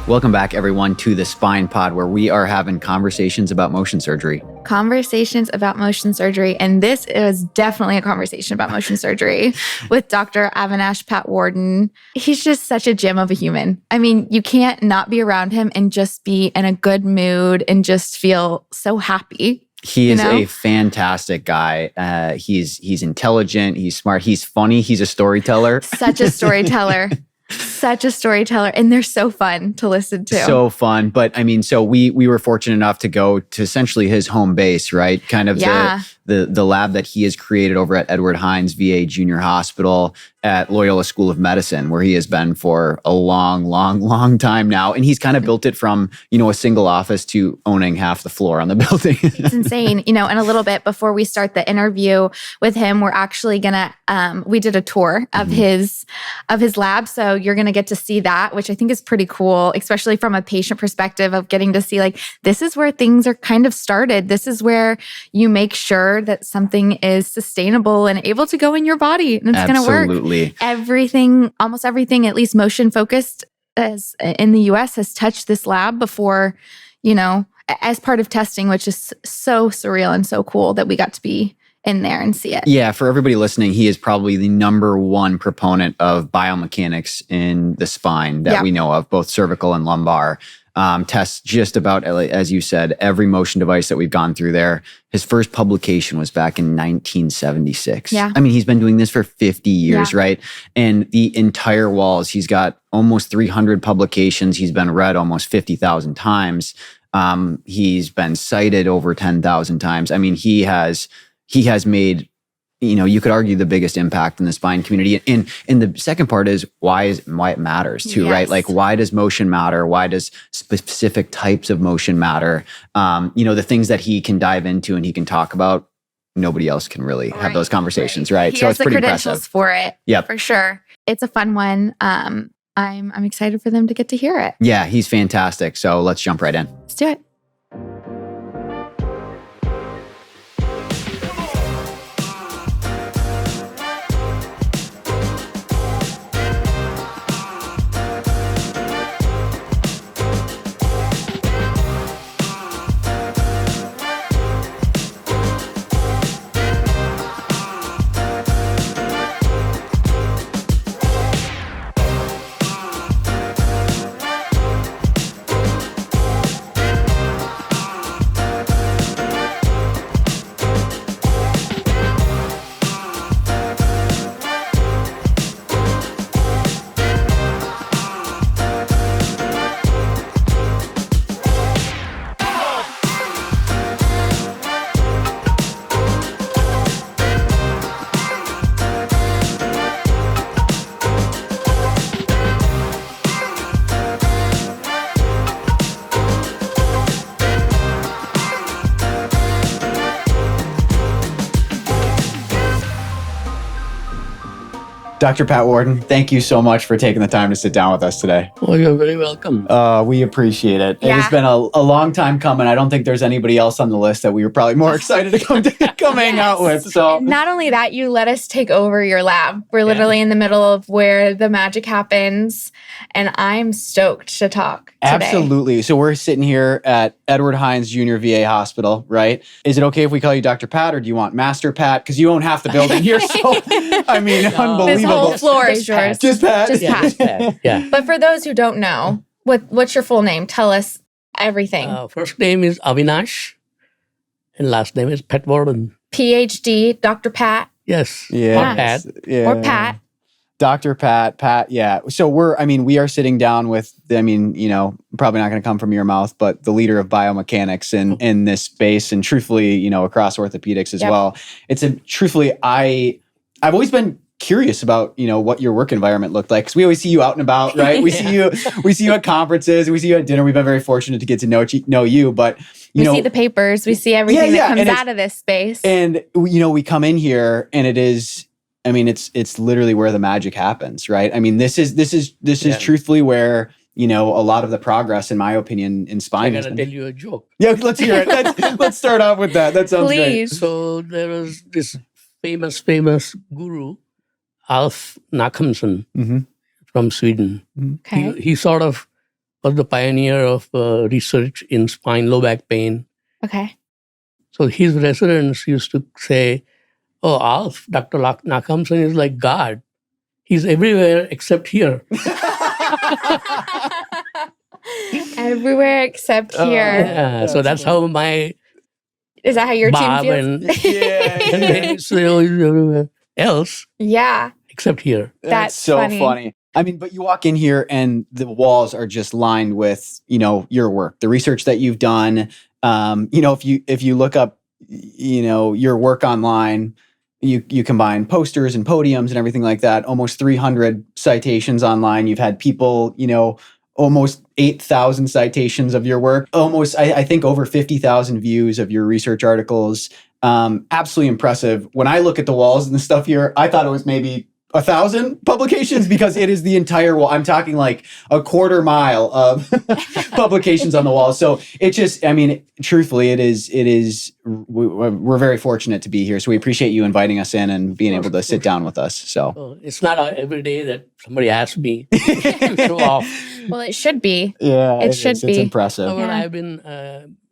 Welcome back, everyone, to the Spine Pod, where we are having conversations about motion surgery. Conversations about motion surgery. And this is definitely a conversation about motion surgery with Dr. Avinash Patwardhan. He's just such a gem of a human. I mean, you can't not be around him and just be in a good mood and just feel so happy. He is a fantastic guy. He's intelligent. He's smart. He's funny. He's a storyteller. Such a storyteller. Such a storyteller. And they're so fun to listen to. So fun. But I mean, so we were fortunate enough to go to essentially his home base, right? Kind of the lab that he has created over at Edward Hines VA Junior Hospital at Loyola School of Medicine, where he has been for a long time now. And he's kind of built it from, a single office to owning half the floor on the building. It's insane. In a little bit before we start the interview with him, we're actually we did a tour of his lab. So you're going to get to see that, which I think is pretty cool, especially from a patient perspective of getting to see this is where things are kind of started. This is where you make sure that something is sustainable and able to go in your body and it's going to work. Absolutely. Almost everything, at least motion focused as in the US, has touched this lab before, as part of testing, which is so surreal and so cool that we got to be in there and see it. Yeah, for everybody listening, he is probably the number one proponent of biomechanics in the spine that we know of, both cervical and lumbar. Tests just about, as you said, every motion device that we've gone through there. His first publication was back in 1976. Yeah. I mean, he's been doing this for 50 years, right? And the entire walls, he's got almost 300 publications. He's been read almost 50,000 times. He's been cited over 10,000 times. I mean, he has made, you could argue the biggest impact in the spine community. And the second part is why it matters too, right? Like, why does motion matter? Why does specific types of motion matter? The things that he can dive into and he can talk about, nobody else can really have those conversations, right? He so has it's pretty the credentials impressive for it. Yeah, for sure. It's a fun one. I'm excited for them to get to hear it. Yeah, he's fantastic. So let's jump right in. Let's do it. Dr. Patwardhan, thank you so much for taking the time to sit down with us today. Oh, you're very welcome. We appreciate it. Yeah. It has been a long time coming. I don't think there's anybody else on the list that we were probably more excited to come hang out with. So not only that, you let us take over your lab. We're literally in the middle of where the magic happens, and I'm stoked to talk today. Absolutely. So we're sitting here at Edward Hines Jr. VA Hospital, right? Is it okay if we call you Dr. Pat, or do you want Master Pat? Because you own half the building here. So, I mean, unbelievable. This whole floor is yours. Just Pat? Just Pat. Just Pat. Yeah. But for those who don't know, what's your full name? Tell us everything. First name is Avinash, and last name is Patwardhan. PhD, Dr. Pat. Yes. Yeah. Or Pat. Yeah. Or Pat. Dr. Pat, yeah. So we are sitting down with, probably not going to come from your mouth, but the leader of biomechanics in this space, and truthfully, across orthopedics as well. I've always been curious about, what your work environment looked like, because we always see you out and about, right? We see you at conferences, we see you at dinner. We've been very fortunate to get to know you, but we see the papers, we see everything that comes out of this space. And we come in here and it is, it's literally where the magic happens, right? I mean, this is truthfully where, a lot of the progress, in my opinion, in spine. I'm going to tell you a joke. Yeah, let's hear it. Let's start off with that. That sounds great. So there was this famous guru, Alf Nakamson, from Sweden. Okay. He sort of was the pioneer of research in spine, low back pain. Okay. So his residents used to say, "Oh, Alf, Dr. Nakamson is like God. He's everywhere except here." Everywhere except here. Yeah, so that's how my Is that how your Bob team feels? and they say, "Oh, he's everywhere else Yeah. except here." That's so funny. I mean, but you walk in here and the walls are just lined with, your work, the research that you've done. If you look up, your work online, you combine posters and podiums and everything like that, almost 300 citations online. You've had people, almost 8,000 citations of your work, almost, I think over 50,000 views of your research articles. Absolutely impressive. When I look at the walls and the stuff here, I thought it was maybe 1,000 publications because it is the entire wall. I'm talking like a quarter mile of publications on the wall. So it just, truthfully, we're very fortunate to be here. So we appreciate you inviting us in and being able to sit down with us. So it's not every day that somebody asks me to show off. Well, it should be. Yeah, it should be. It's impressive. Well, I've been,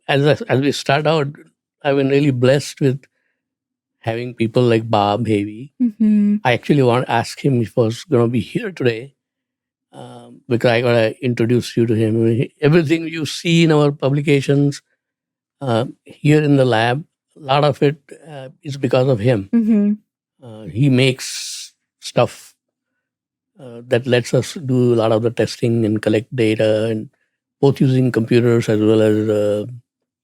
as we start out, I've been really blessed with having people like Bob Havey. Mm-hmm. I actually want to ask him if he was going to be here today because I got to introduce you to him. Everything you see in our publications here in the lab, a lot of it is because of him. Mm-hmm. He makes stuff that lets us do a lot of the testing and collect data, and both using computers as well as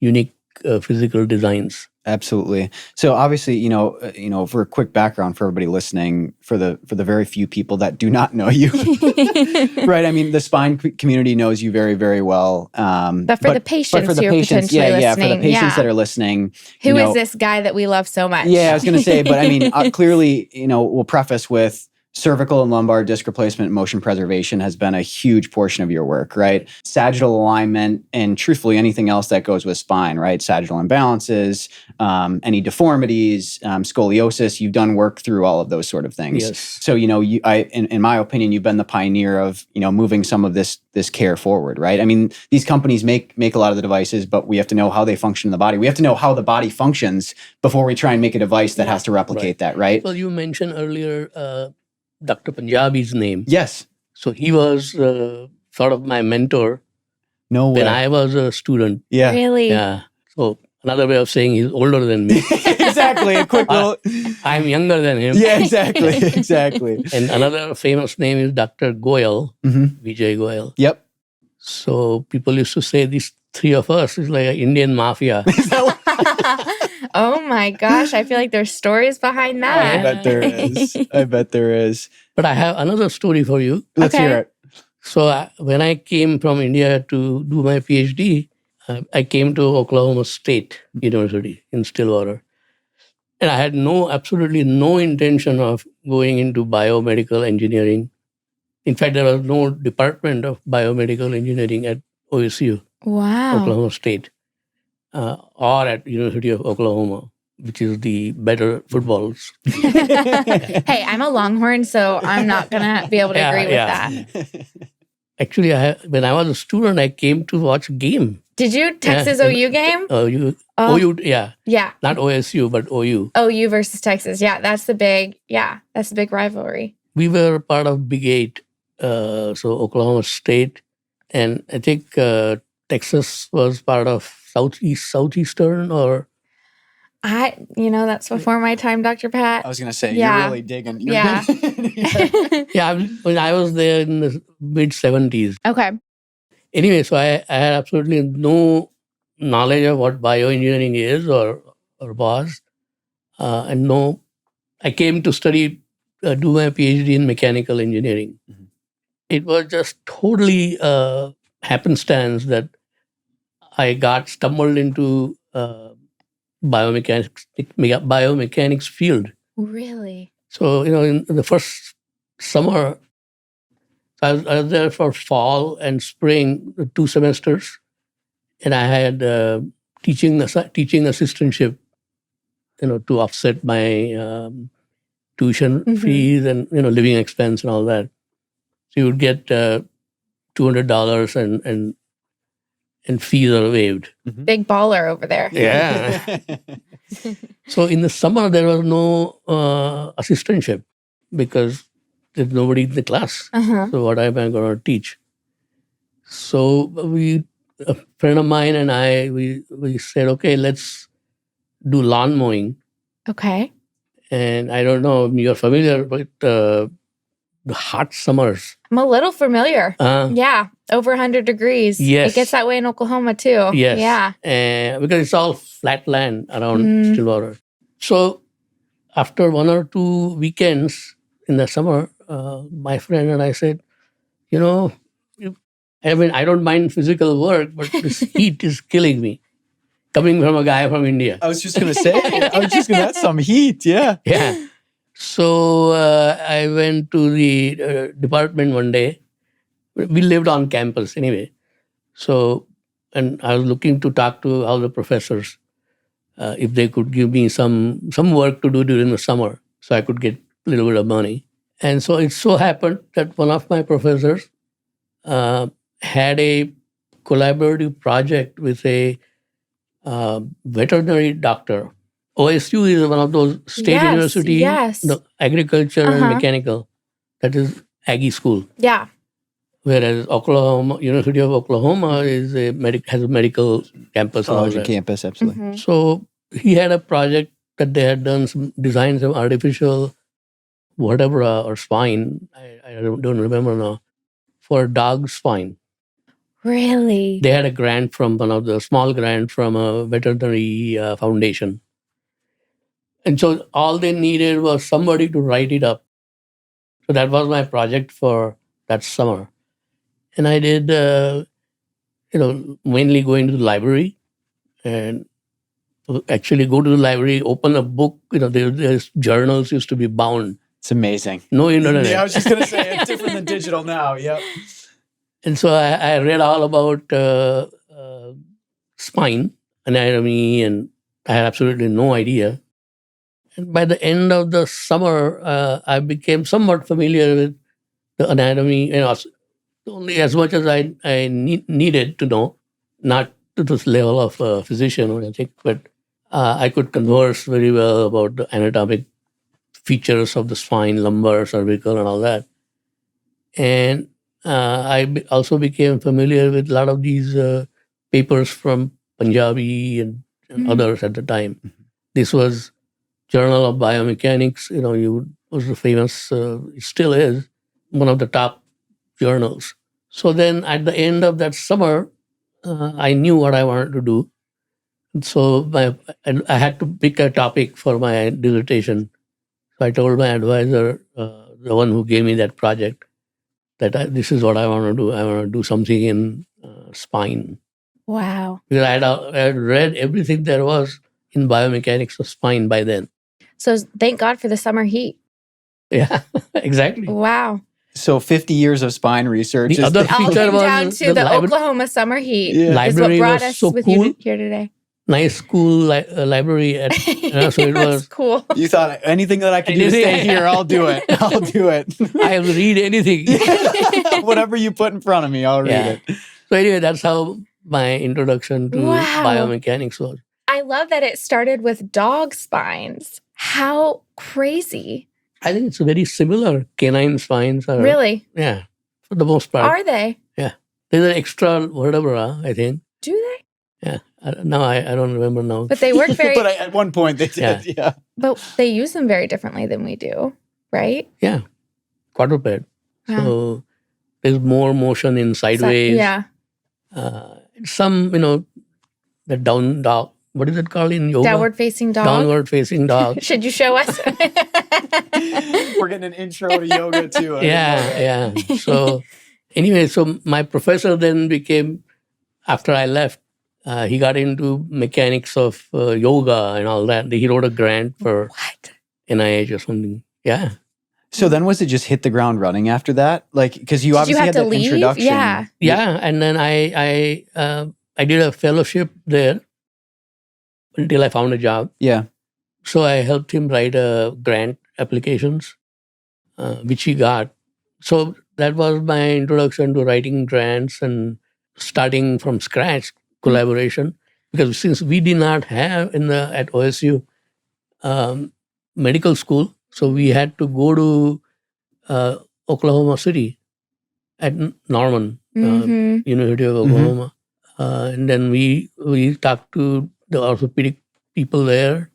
unique physical designs. Absolutely. So obviously, for a quick background for everybody listening, for the very few people that do not know you, right? I mean, the spine community knows you very, very well. But for the patients for the who are patients, potentially listening, for the patients that are listening, who is this guy that we love so much? Yeah, I was going to say, but I mean, clearly, we'll preface with cervical and lumbar disc replacement and motion preservation has been a huge portion of your work, right? Sagittal alignment and truthfully anything else that goes with spine, right? Sagittal imbalances, any deformities, scoliosis, you've done work through all of those sort of things. Yes. So, in my opinion, you've been the pioneer of, moving some of this care forward, right? I mean, these companies make a lot of the devices, but we have to know how they function in the body. We have to know how the body functions before we try and make a device that has to replicate that, right? Well, you mentioned earlier Dr. Punjabi's name. Yes. So he was sort of my mentor when I was a student. Yeah. Really? Yeah. So another way of saying he's older than me. Exactly. A quick little. I'm younger than him. Yeah, exactly. Exactly. And another famous name is Dr. Goyal, Vijay Goyal. Yep. So people used to say these three of us is like an Indian mafia. Oh my gosh. I feel like there's stories behind that. I bet there is. But I have another story for you. Let's hear it. So when I came from India to do my PhD, I came to Oklahoma State University in Stillwater. And I had absolutely no intention of going into biomedical engineering. In fact, there was no department of biomedical engineering at OSU, Oklahoma State, or at University of Oklahoma, which is the better footballs. Hey, I'm a Longhorn, so I'm not going to be able to agree with that. Actually, when I was a student, I came to watch a game. Did you? Texas OU game? OU, yeah. Yeah. Not OSU, but OU. OU versus Texas. Yeah, that's the big rivalry. We were part of Big 8, so Oklahoma State. And I think Texas was part of Southeastern or... that's before my time, Dr. Pat. I was going to say, Yeah. you're really digging. Yeah. When I was there in the mid-70s. Okay. Anyway, so I had absolutely no knowledge of what bioengineering is or was. I came to study, do my PhD in mechanical engineering. Mm-hmm. It was just totally happenstance that I stumbled into biomechanics field. Really? So, in the first summer, I was there for fall and spring, 2 semesters, and I had teaching assistantship, to offset my tuition fees and living expense and all that. So you would get $200 and fees are waived. Big baller over there. Yeah. So in the summer, there was no assistantship because there's nobody in the class. So what am I going to teach? So a friend of mine and I, we said, okay, let's do lawn mowing. Okay. And I don't know, you're familiar with the hot summers. I'm a little familiar. Yeah. Over 100 degrees. Yes. It gets that way in Oklahoma too. Yes. Yeah. Because it's all flat land around Stillwater. So after 1 or 2 weekends in the summer, my friend and I said, I don't mind physical work, but this heat is killing me. Coming from a guy from India. I was just going to say, that's some heat. Yeah. Yeah. So I went to the department one day. We lived on campus anyway. So, and I was looking to talk to all the professors if they could give me some work to do during the summer so I could get a little bit of money. And so it so happened that one of my professors had a collaborative project with a veterinary doctor. OSU is one of those state universities, agriculture and mechanical. That is Aggie school. Yeah. Whereas University of Oklahoma has a medical campus. Larger campus, absolutely. So he had a project that they had done, some designs of artificial vertebra or spine, I don't remember now, for a dog's spine. Really? They had a small grant from a veterinary foundation. And so all they needed was somebody to write it up. So that was my project for that summer. And I did, mainly going to the library and actually go to the library, open a book. There's journals used to be bound. It's amazing. No internet. Yeah, I was just going to say, it's different than digital now. Yep. And so I read all about spine, anatomy, and I had absolutely no idea. And by the end of the summer, I became somewhat familiar with the anatomy, only as much as I needed to know, not to this level of a physician or anything, but I could converse very well about the anatomic features of the spine, lumbar, cervical, and all that. And I also became familiar with a lot of these papers from Punjabi and others at the time. This was Journal of Biomechanics. Was the famous, it still is, one of the top journals. So then at the end of that summer, I knew what I wanted to do. So I had to pick a topic for my dissertation. So I told my advisor, the one who gave me that project, that this is what I want to do. I want to do something in spine. Wow. Because I had read everything there was in biomechanics of spine by then. So thank God for the summer heat. Yeah, exactly. Wow. So 50 years of spine research. The other all feature came was down to the Oklahoma summer heat. Yeah. Is what Library brought was us so with cool. you here today. Nice school library. So it was cool. You thought anything that I could do to stay here, I'll do it. I'll do it. I'll read anything. Whatever you put in front of me, I'll read it. So anyway, that's how my introduction to biomechanics was. I love that it started with dog spines. How crazy. I think it's very similar. Canine spines are. Really? Yeah, for the most part. Are they? Yeah. There's an extra vertebra, I think. Do they? Yeah. No, I don't remember now. But they work very... But at one point they did, yeah. But they use them very differently than we do, right? Yeah. Quadruped. Wow. So there's more motion in sideways. Yeah. Some, the down dog. What is it called in yoga? Downward facing dog. Downward facing dog. Should you show us? We're getting an intro to yoga too. Yeah. So anyway, so my professor then became, after I left, he got into mechanics of yoga and all that. He wrote a grant for NIH or something. Yeah. So then was it just hit the ground running after that? Like, because you obviously had that introduction. Yeah. Yeah. And then I did a fellowship there until I found a job. Yeah. So I helped him write grant applications, which he got. So that was my introduction to writing grants and starting from scratch collaboration. Because since we did not have at OSU medical school, so we had to go to Oklahoma City at Norman, University of Oklahoma. And then we talked to the orthopedic people there.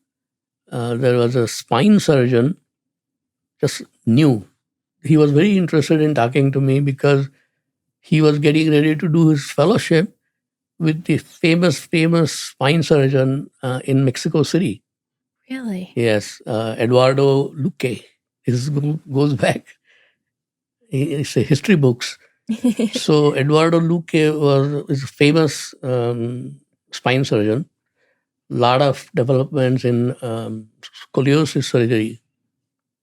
There was a spine surgeon, just new. He was very interested in talking to me because he was getting ready to do his fellowship with the famous spine surgeon in Mexico City. Really? Yes, Eduardo Luque. This goes back. It's a history books. So Eduardo Luque is a famous spine surgeon. Lot of developments in scoliosis surgery.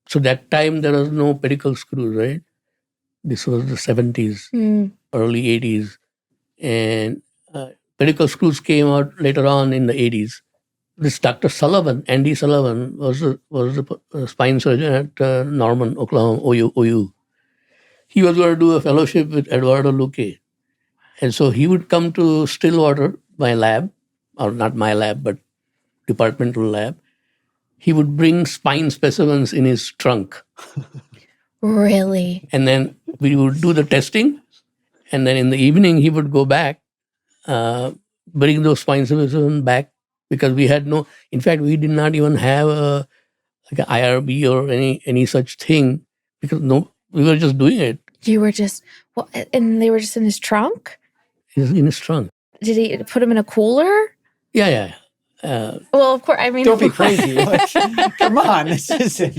So that time there was no pedicle screws, right? This was the 70s, early 80s. And pedicle screws came out later on in the 80s. This Dr. Sullivan, Andy Sullivan, was a spine surgeon at Norman, Oklahoma, OU. He was going to do a fellowship with Eduardo Luque. And so he would come to Stillwater, my lab, or not my lab, but departmental lab. He would bring spine specimens in his trunk. Really? And then we would do the testing. And then in the evening, he would go back, bring those spine specimens back, because we had in fact, we did not even have an IRB or any such thing, because we were just doing it. You were just, and they were just in his trunk? In his trunk. Did he put him in a cooler? Yeah. Well, of course. I mean, don't be crazy. Come on, this isn't.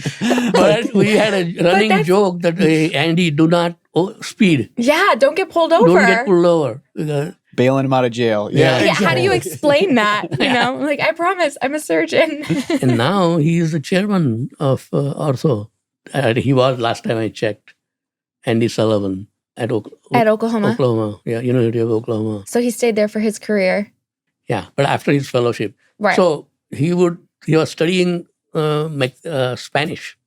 But we had a running joke that Andy, do not speed. Yeah, don't get pulled over. Don't get pulled over. Because, bailing him out of jail. Yeah. Exactly. How do you explain that? You know, like, I promise, I'm a surgeon. And now he is the chairman of ortho. He was last time I checked. Andy Sullivan at Oklahoma. Oklahoma, yeah, University of Oklahoma. So he stayed there for his career. Yeah, but after his fellowship. Right. So he was studying Spanish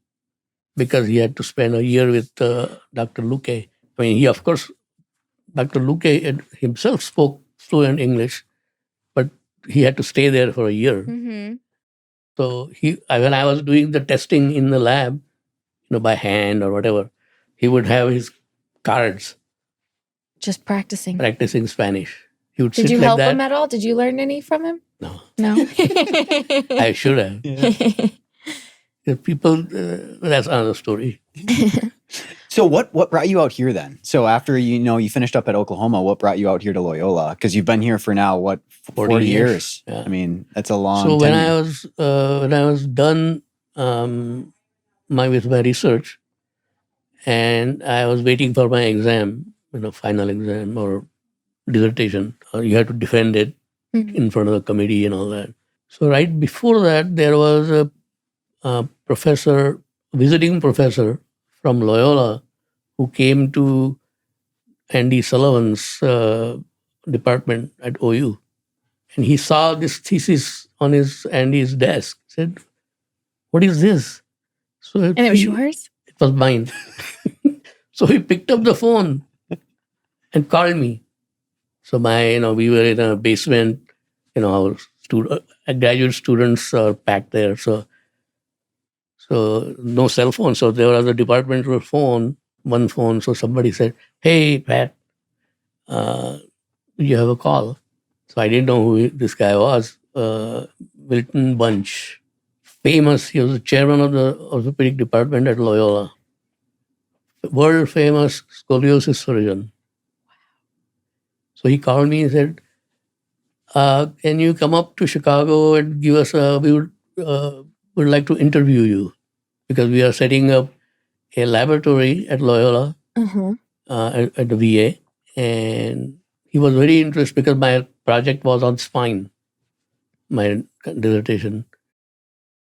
because he had to spend a year with Dr. Luque. I mean, Dr. Luque himself spoke fluent English, but he had to stay there for a year. Mm-hmm. So when I was doing the testing in the lab, by hand or whatever, he would have his cards. Just practicing Spanish. He would Did sit you like help that. him at all? Did you learn any from him? No. I should have. Yeah. People, that's another story. So what brought you out here then? So after you finished up at Oklahoma, what brought you out here to Loyola? Because you've been here for now 40 years. Yeah. I mean, that's a long. So when I was done with my research, and I was waiting for my exam, final exam or dissertation, you had to defend it in front of the committee and all that. So right before that, there was a visiting professor from Loyola who came to Andy Sullivan's department at OU. And he saw this thesis on Andy's desk. Said, "What is this?" So and it was yours? It was mine. So he picked up the phone and called me. So we were in a basement. Our graduate students are packed there. So no cell phone. So there was a departmental phone, one phone. So somebody said, "Hey, Pat, you have a call." So I didn't know who this guy was. Milton Bunch. Famous. He was the chairman of the orthopedic department at Loyola. World famous scoliosis surgeon. So he called me and said, "Can you come up to Chicago and give us we would like to interview you, because we are setting up a laboratory at Loyola at the VA." And he was very interested because my project was on spine, my dissertation.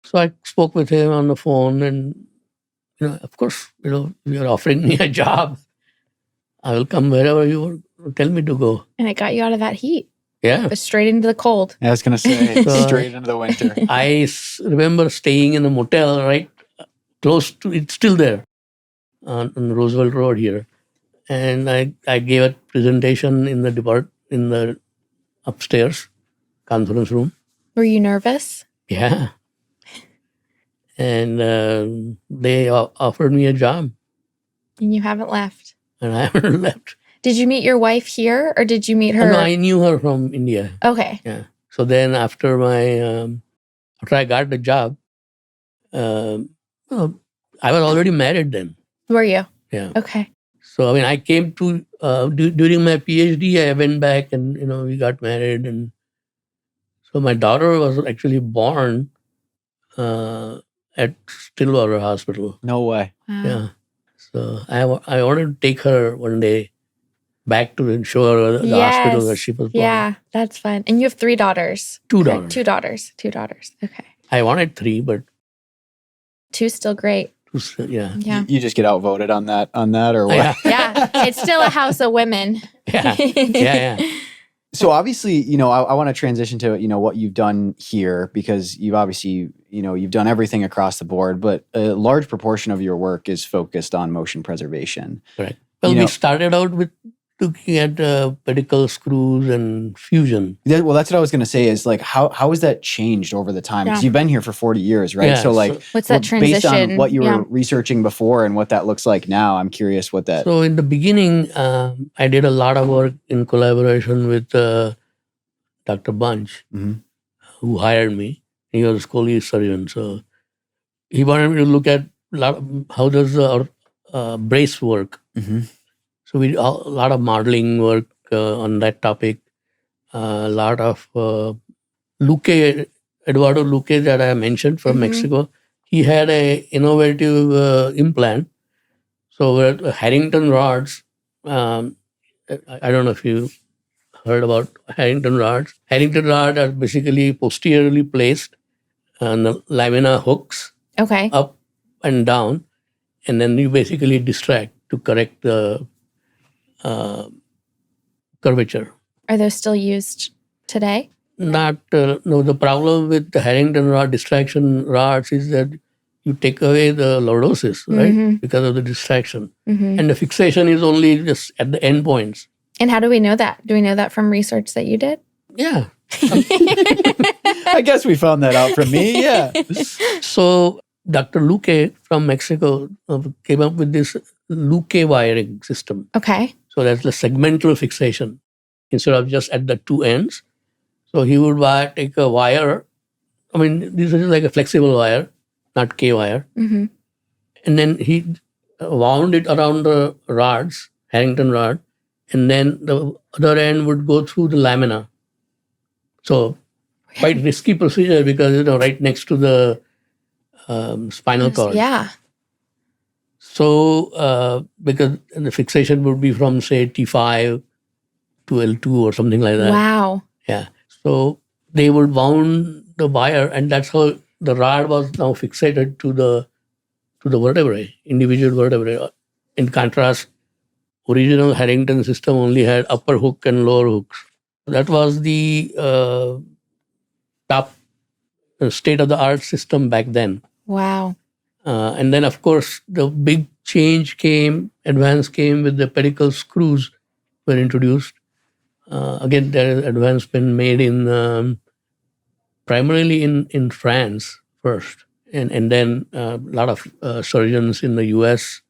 So I spoke with him on the phone, and of course, you're offering me a job. I will come wherever you tell me to go. And it got you out of that heat. Yeah. But straight into the cold. I was going to say, straight into the winter. I remember staying in a motel right close to, it's still there, on Roosevelt Road here. And I gave a presentation in the upstairs conference room. Were you nervous? Yeah. And they offered me a job. And you haven't left. And I haven't left. Did you meet your wife here or did you meet her? No, I knew her from India. Okay. Yeah. So then after I got the job, well, I was already married then. Were you? Yeah. Okay. So, I mean, I came to, during my PhD, I went back and, we got married. And so my daughter was actually born at Stillwater Hospital. No way. Wow. Yeah. So I wanted to take her one day back to show her the hospital where she was born. Yeah, that's fun. And you have 3 daughters. Two correct? daughters. 2 daughters. Okay. I wanted 3, but 2's still great. Yeah. Yeah. You just get outvoted on that or what? Yeah. Yeah. It's still a house of women. Yeah. So obviously, I want to transition to, what you've done here, because you've obviously, you've done everything across the board, but a large proportion of your work is focused on motion preservation. Right. Well, we started out with looking at pedicle screws and fusion. Well, that's what I was going to say is like, how has that changed over the time? Because you've been here for 40 years, right? Yeah, so like, what's that transition? Based on what you were researching before and what that looks like now, I'm curious what that... So in the beginning, I did a lot of work in collaboration with Dr. Bunch, who hired me. He was a scholarly surgeon. So he wanted me to look at how does our brace work. So we did a lot of modeling work on that topic. A lot of Eduardo Luque that I mentioned from Mexico. He had a innovative implant. So Harrington rods, I don't know if you heard about Harrington rods. Harrington rods are basically posteriorly placed on the lamina hooks, up and down, and then you basically distract to correct the curvature. Are those still used today? No, the problem with the Harrington rod distraction rods is that you take away the lordosis, right? Because of the distraction. And the fixation is only just at the end points. And how do we know that? Do we know that from research that you did? Yeah. I guess we found that out from me, yeah. So Dr. Luque from Mexico came up with this Luque wiring system. Okay. So that's the segmental fixation instead of just at the 2 ends. So he would take a wire. I mean, this is like a flexible wire, not K wire. And then he wound it around the rods, Harrington rod, and then the other end would go through the lamina. So quite risky procedure because, right next to the spinal cord. Yeah. So because the fixation would be from, say, T5 to L2 or something like that. Wow. Yeah. So they would wound the wire, and that's how the rod was now fixated to the vertebrae, individual vertebrae. In contrast, original Harrington system only had upper hook and lower hooks. That was the top state-of-the-art system back then. Wow. And then, of course, the big advance came with the pedicle screws were introduced. Again, there is advancement made in primarily in France first. And then a lot of surgeons in the US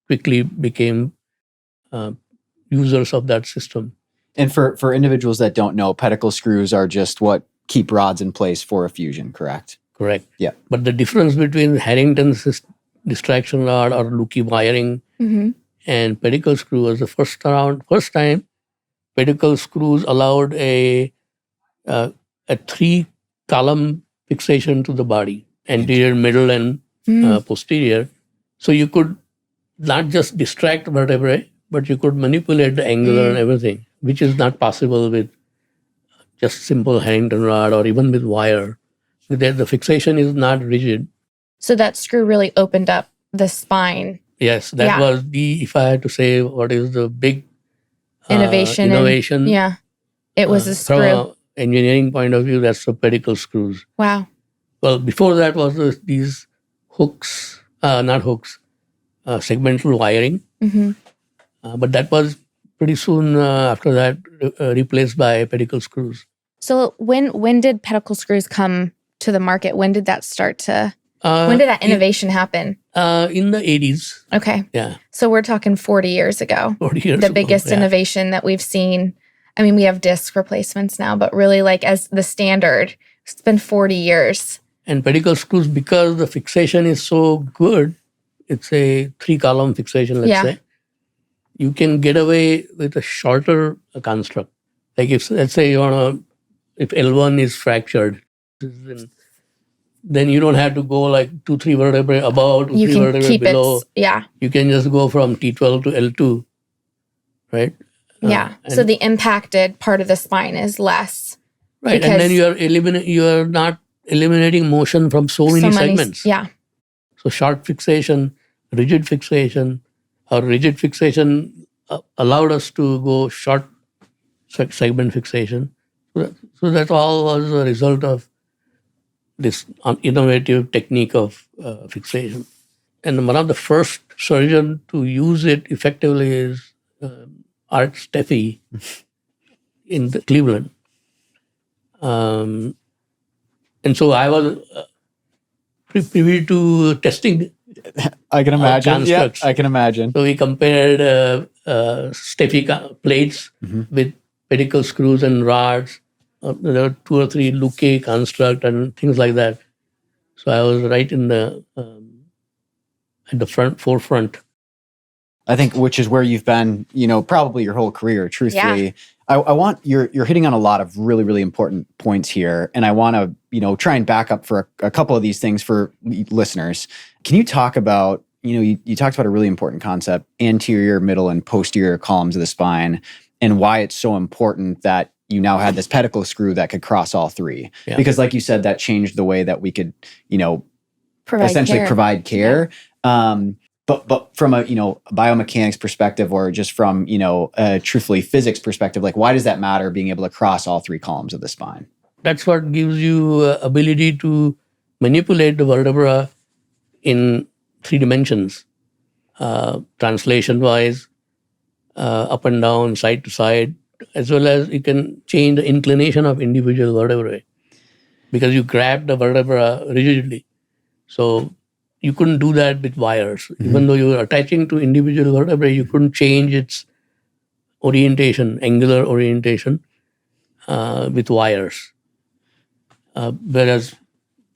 quickly became users of that system. And for individuals that don't know, pedicle screws are just what keep rods in place for a fusion, correct? Correct. Yeah. But the difference between Harrington's distraction rod or Luque wiring and pedicle screw was the first time pedicle screws allowed a 3-column fixation to the body, anterior, middle, and posterior. So you could not just distract vertebrae, but you could manipulate the angular and everything, which is not possible with just simple Harrington rod or even with wire. The fixation is not rigid. So that screw really opened up the spine. Yes, that was if I had to say what is the big innovation. Yeah, it was a screw. From an engineering point of view, that's the pedicle screws. Wow. Well, before that was these hooks, not hooks, segmental wiring. Mhm. But that was pretty soon after that replaced by pedicle screws. So when did pedicle screws come to the market? When did that start to? When did that innovation happen? In the 80s. Okay. Yeah. So we're talking 40 years ago. 40 years the ago. biggest innovation that we've seen. I mean, we have disc replacements now, but really like as the standard, it's been 40 years. And pedicle screws, because the fixation is so good, it's a 3-column fixation, let's say. You can get away with a shorter construct. Like if, let's say, if L1 is fractured, then you don't have to go like 2-3 vertebrae above, 2-3 vertebrae below. You can just go from T12 to L2, right? So the impacted part of the spine is less. Right, and then you are not eliminating motion from so many segments. So short fixation, rigid fixation, or rigid fixation allowed us to go short segment fixation. So that all was a result of this innovative technique of fixation. And one of the first surgeons to use it effectively is Art Steffi in Cleveland. And so I was privy to testing. I can imagine. Yeah, I can imagine. So we compared Steffi plates with pedicle screws and rods. There were 2 or 3 Luque construct and things like that. So I was right in the at the forefront. I think, which is where you've been, probably your whole career, truthfully. Yeah. I want, you're hitting on a lot of really, really important points here. And I want to, try and back up for a couple of these things for listeners. Can you talk about, you talked about a really important concept, anterior, middle, and posterior columns of the spine, and why it's so important that you now had this pedicle screw that could cross all 3. Yeah. Because like you said, that changed the way that we could, provide care. Yeah. But from a biomechanics perspective, or just from truthfully physics perspective, like why does that matter? Being able to cross all 3 columns of the spine. That's what gives you ability to manipulate the vertebra in 3 dimensions, translation wise, up and down, side to side, as well as you can change the inclination of individual vertebrae because you grab the vertebra rigidly. So you couldn't do that with wires. Mm-hmm. Even though you were attaching to individual vertebrae, you couldn't change its orientation, angular orientation, with wires. Whereas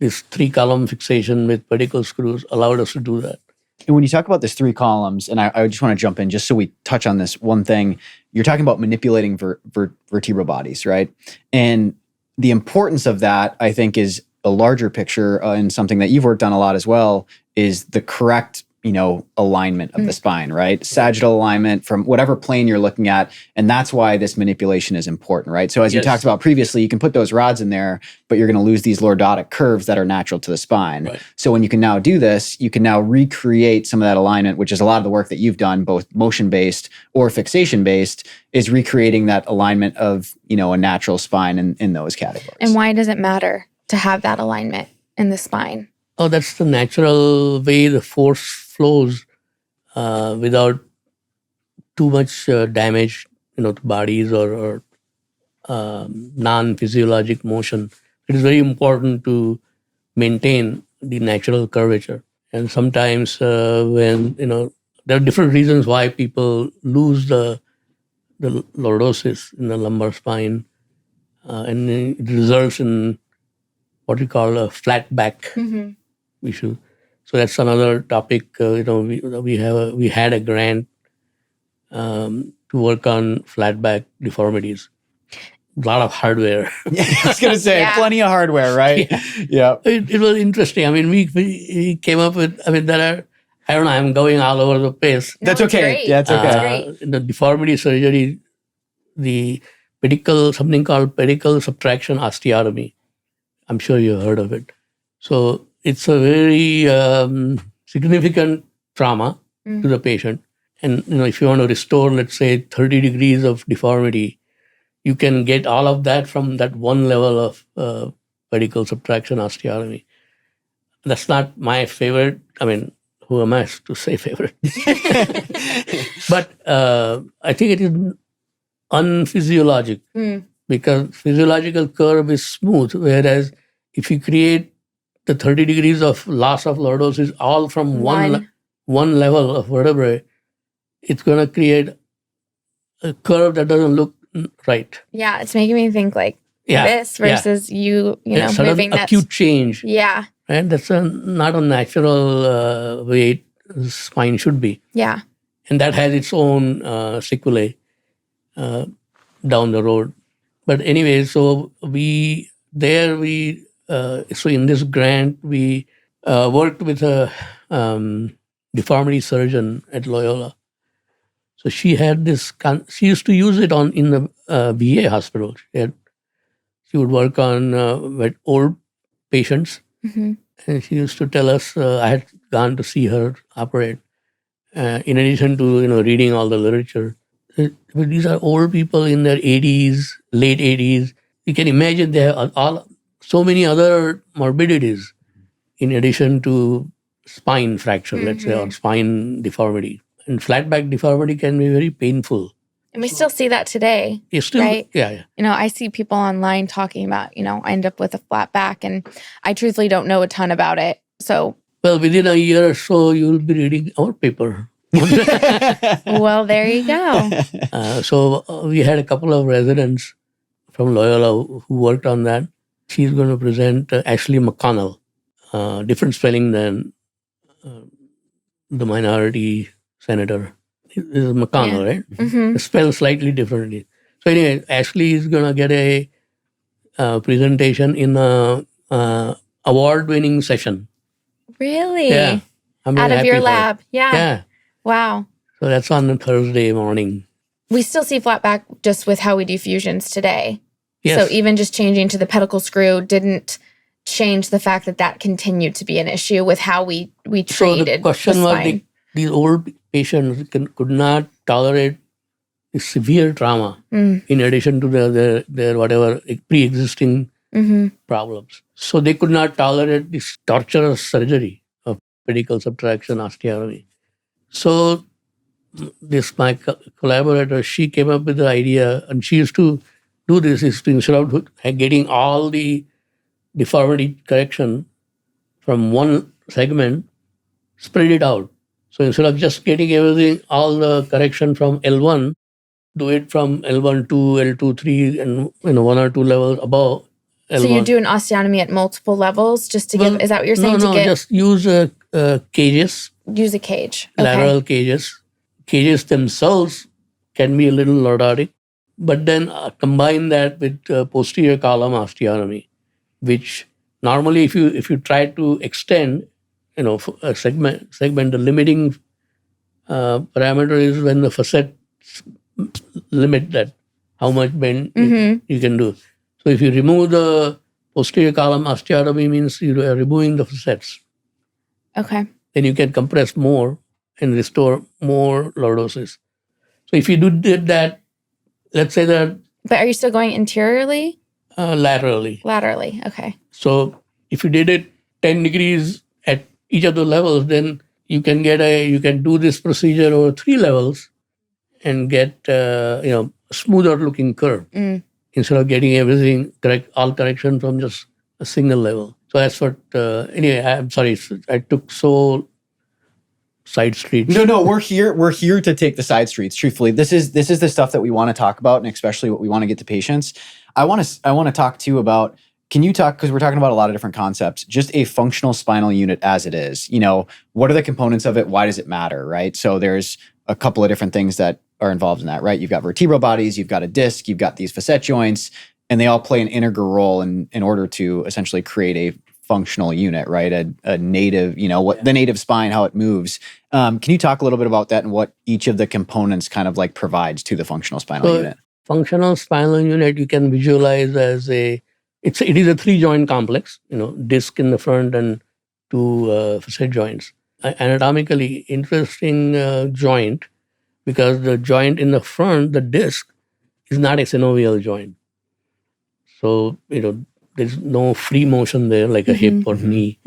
this 3-column fixation with pedicle screws allowed us to do that. And when you talk about this 3 columns, and I just want to jump in just so we touch on this one thing, you're talking about manipulating vertebral bodies, right? And the importance of that, I think, is a larger picture, and something that you've worked on a lot as well, is the correct, alignment of the spine, right? Sagittal alignment from whatever plane you're looking at. And that's why this manipulation is important, right? So as you talked about previously, you can put those rods in there, but you're going to lose these lordotic curves that are natural to the spine. Right. So when you can now do this, you can now recreate some of that alignment, which is a lot of the work that you've done, both motion-based or fixation-based, is recreating that alignment of, a natural spine in those categories. And why does it matter to have that alignment in the spine? Oh, that's the natural way the force flows without too much damage, to bodies or non-physiologic motion. It is very important to maintain the natural curvature. And sometimes when, there are different reasons why people lose the lordosis in the lumbar spine, and it results in what we call a flat back issue. So that's another topic. We had a grant to work on flat back deformities. A lot of hardware. Yeah, I was going to say, plenty of hardware, right? Yeah. It was interesting. I mean, we came up with, there are, I don't know, I'm going all over the place. That's okay. Yeah, it's okay. In the deformity surgery, the something called pedicle subtraction osteotomy. I'm sure you heard of it. So it's a very significant trauma to the patient. And, if you want to restore, let's say, 30 degrees of deformity, you can get all of that from that one level of pedicle subtraction osteotomy. That's not my favorite. who am I to say favorite? But I think it is unphysiologic because physiological curve is smooth, whereas if you create the 30 degrees of loss of lordosis all from one level of vertebrae, it's going to create a curve that doesn't look right. Yeah, it's making me think like this versus you know, moving that acute change. Yeah. Right? That's not a natural way spine should be. Yeah. And that has its own sequelae down the road. But anyway, so so in this grant, we worked with a deformity surgeon at Loyola. So she had this, she used to use it in the VA hospital. She would work on with old patients. Mm-hmm. And she used to tell us, I had gone to see her operate, in addition to reading all the literature. These are old people in their 80s, late 80s. You can imagine they have so many other morbidities in addition to spine fracture, let's say, or spine deformity. And flat back deformity can be very painful. And we still see that today, right? Yeah. You know, I see people online talking about, I end up with a flat back, and I truthfully don't know a ton about it. So, well, within a year or so, you'll be reading our paper. Well, there you go. So we had a couple of residents from Loyola who worked on that. She's going to present Ashley McConnell, different spelling than the minority senator. This is McConnell, right? Mm-hmm. Spelled slightly differently. So anyway, Ashley is going to get a presentation in a award-winning session. Really? Yeah. I'm out of your lab? Yeah. Wow. So that's on a Thursday morning. We still see flat back just with how we do fusions today. Yes. So even just changing to the pedicle screw didn't change the fact that continued to be an issue with how we treated So the question was these old patients could not tolerate the severe trauma in addition to their whatever pre-existing problems. So they could not tolerate this torturous surgery of pedicle subtraction osteotomy. So my collaborator, she came up with the idea, and she used to do this, is to, instead of getting all the deformity correction from one segment, spread it out. So instead of just getting everything, all the correction from L1, do it from L1, 2, L2, 3, and one or two levels above L1. So you do an osteotomy at multiple levels just to give, is that what you're saying? No, just use cages. Use a cage. Lateral cages. Cages themselves can be a little lordotic, but then combine that with posterior column osteotomy, which normally if you try to extend, a segment, the limiting parameter is when the facets limit that, how much bend you can do. So if you remove the posterior column osteotomy, means you are removing the facets. Okay. Then you can compress more and restore more lordosis. So if you did that, let's say that... But are you still going interiorly? Laterally. Laterally, okay. So if you did it 10 degrees at each of the levels, then you can do this procedure over 3 levels and get a smoother looking curve instead of getting everything all correction from just a single level. So that's what. Anyway, I'm sorry, I took so side streets. No, we're here to take the side streets. Truthfully, this is the stuff that we want to talk about, and especially what we want to get to patients. I want to talk to you about. Can you talk, because we're talking about a lot of different concepts, just a functional spinal unit as it is. What are the components of it? Why does it matter, right? So there's a couple of different things that are involved in that, right? You've got vertebral bodies, you've got a disc, you've got these facet joints, and they all play an integral role in order to essentially create a functional unit, right? A native, the native spine, how it moves. Can you talk a little bit about that and what each of the components kind of like provides to the functional spinal unit? Functional spinal unit, you can visualize as it is a 3-joint complex, disc in the front and 2 facet joints. Anatomically interesting joint, because the joint in the front, the disc, is not a synovial joint. So, there's no free motion there like a hip or knee.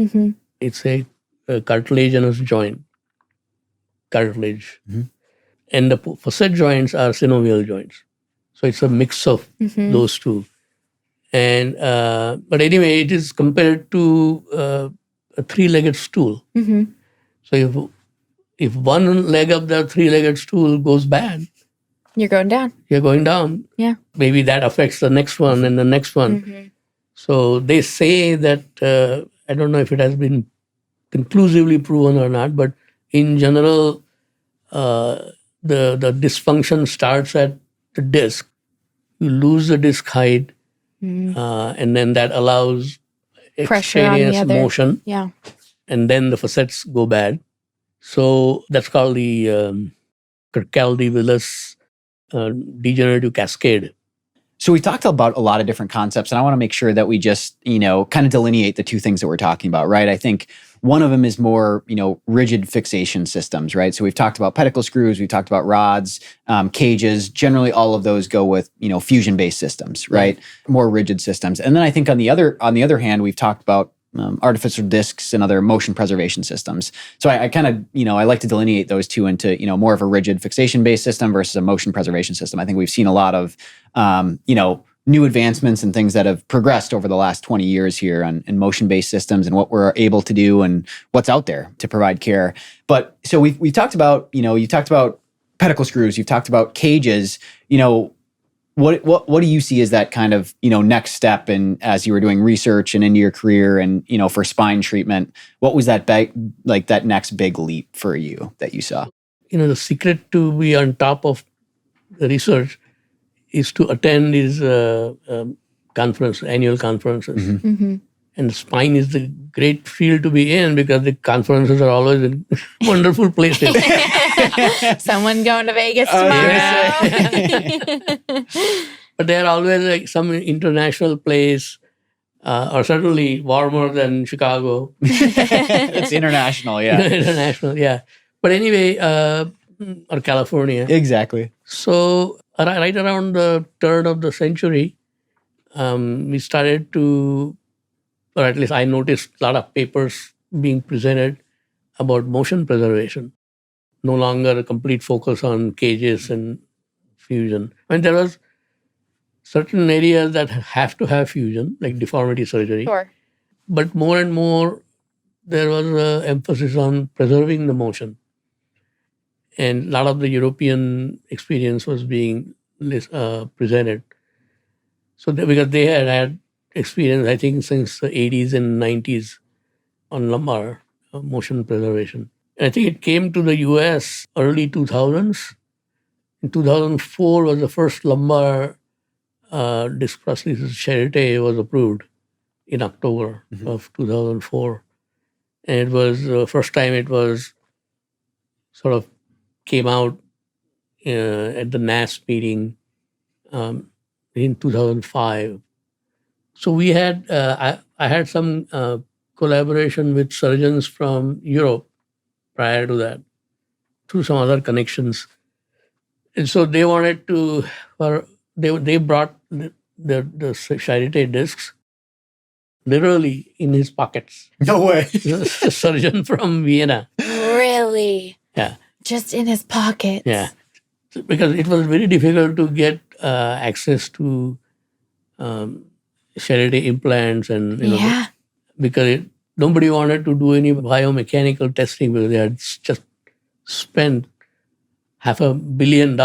It's a cartilaginous joint. cartilage. And the facet joints are synovial joints. So it's a mix of those two. And but anyway, it is compared to a three-legged stool. So if one leg of the three-legged stool goes bad, You're going down. you're going down. Yeah. Maybe that affects the next one and the next one. So they say that, I don't know if it has been conclusively proven or not, but in general, the dysfunction starts at the disc. You lose the disc height, and then that allows Pressure on the extraneous other. motion, Yeah. and then the facets go bad. So that's called the Kirkcaldy-Willis degenerative cascade. So we talked about a lot of different concepts, and I want to make sure that we just, kind of delineate the two things that we're talking about, right? I think one of them is more, rigid fixation systems, right? So we've talked about pedicle screws, we've talked about rods, cages. Generally, all of those go with, fusion-based systems, right? More rigid systems. And then I think on the other hand, we've talked about artificial discs and other motion preservation systems. So I kind of, I like to delineate those two into, more of a rigid fixation-based system versus a motion preservation system. I think we've seen a lot of, new advancements and things that have progressed over the last 20 years here in motion-based systems and what we're able to do and what's out there to provide care. But so we talked about, you talked about pedicle screws, you've talked about cages, What do you see as that kind of, next step in as you were doing research and into your career and, for spine treatment? What was that that next big leap for you that you saw? The secret to be on top of the research is to attend these annual conferences. And spine is the great field to be in because the conferences are always in wonderful places. Someone going to Vegas tomorrow. But they're always like some international place, or certainly warmer than Chicago. It's international, yeah. International, yeah. But anyway, or California. Exactly. So right around the turn of the century, we started to, or at least I noticed a lot of papers being presented about motion preservation. No longer a complete focus on cages and fusion. I mean, there was certain areas that have to have fusion, like deformity surgery. Sure. But more and more, there was an emphasis on preserving the motion. And a lot of the European experience was being presented. So because they had experience, I think, since the 80s and 90s on lumbar motion preservation. And I think it came to the US early 2000s. In 2004 was the first lumbar disc prosthesis. Charité was approved in October of 2004. And it was the first time it was sort of came out at the NAS meeting in 2005. So we had, I had some collaboration with surgeons from Europe prior to that, through some other connections. And so they wanted to, they brought the Charité discs literally in his pockets. No way. A surgeon from Vienna. Really? Yeah. Just in his pockets. Yeah. Because it was very difficult to get access to Charité implants and, because nobody wanted to do any biomechanical testing because they had just spent $500 million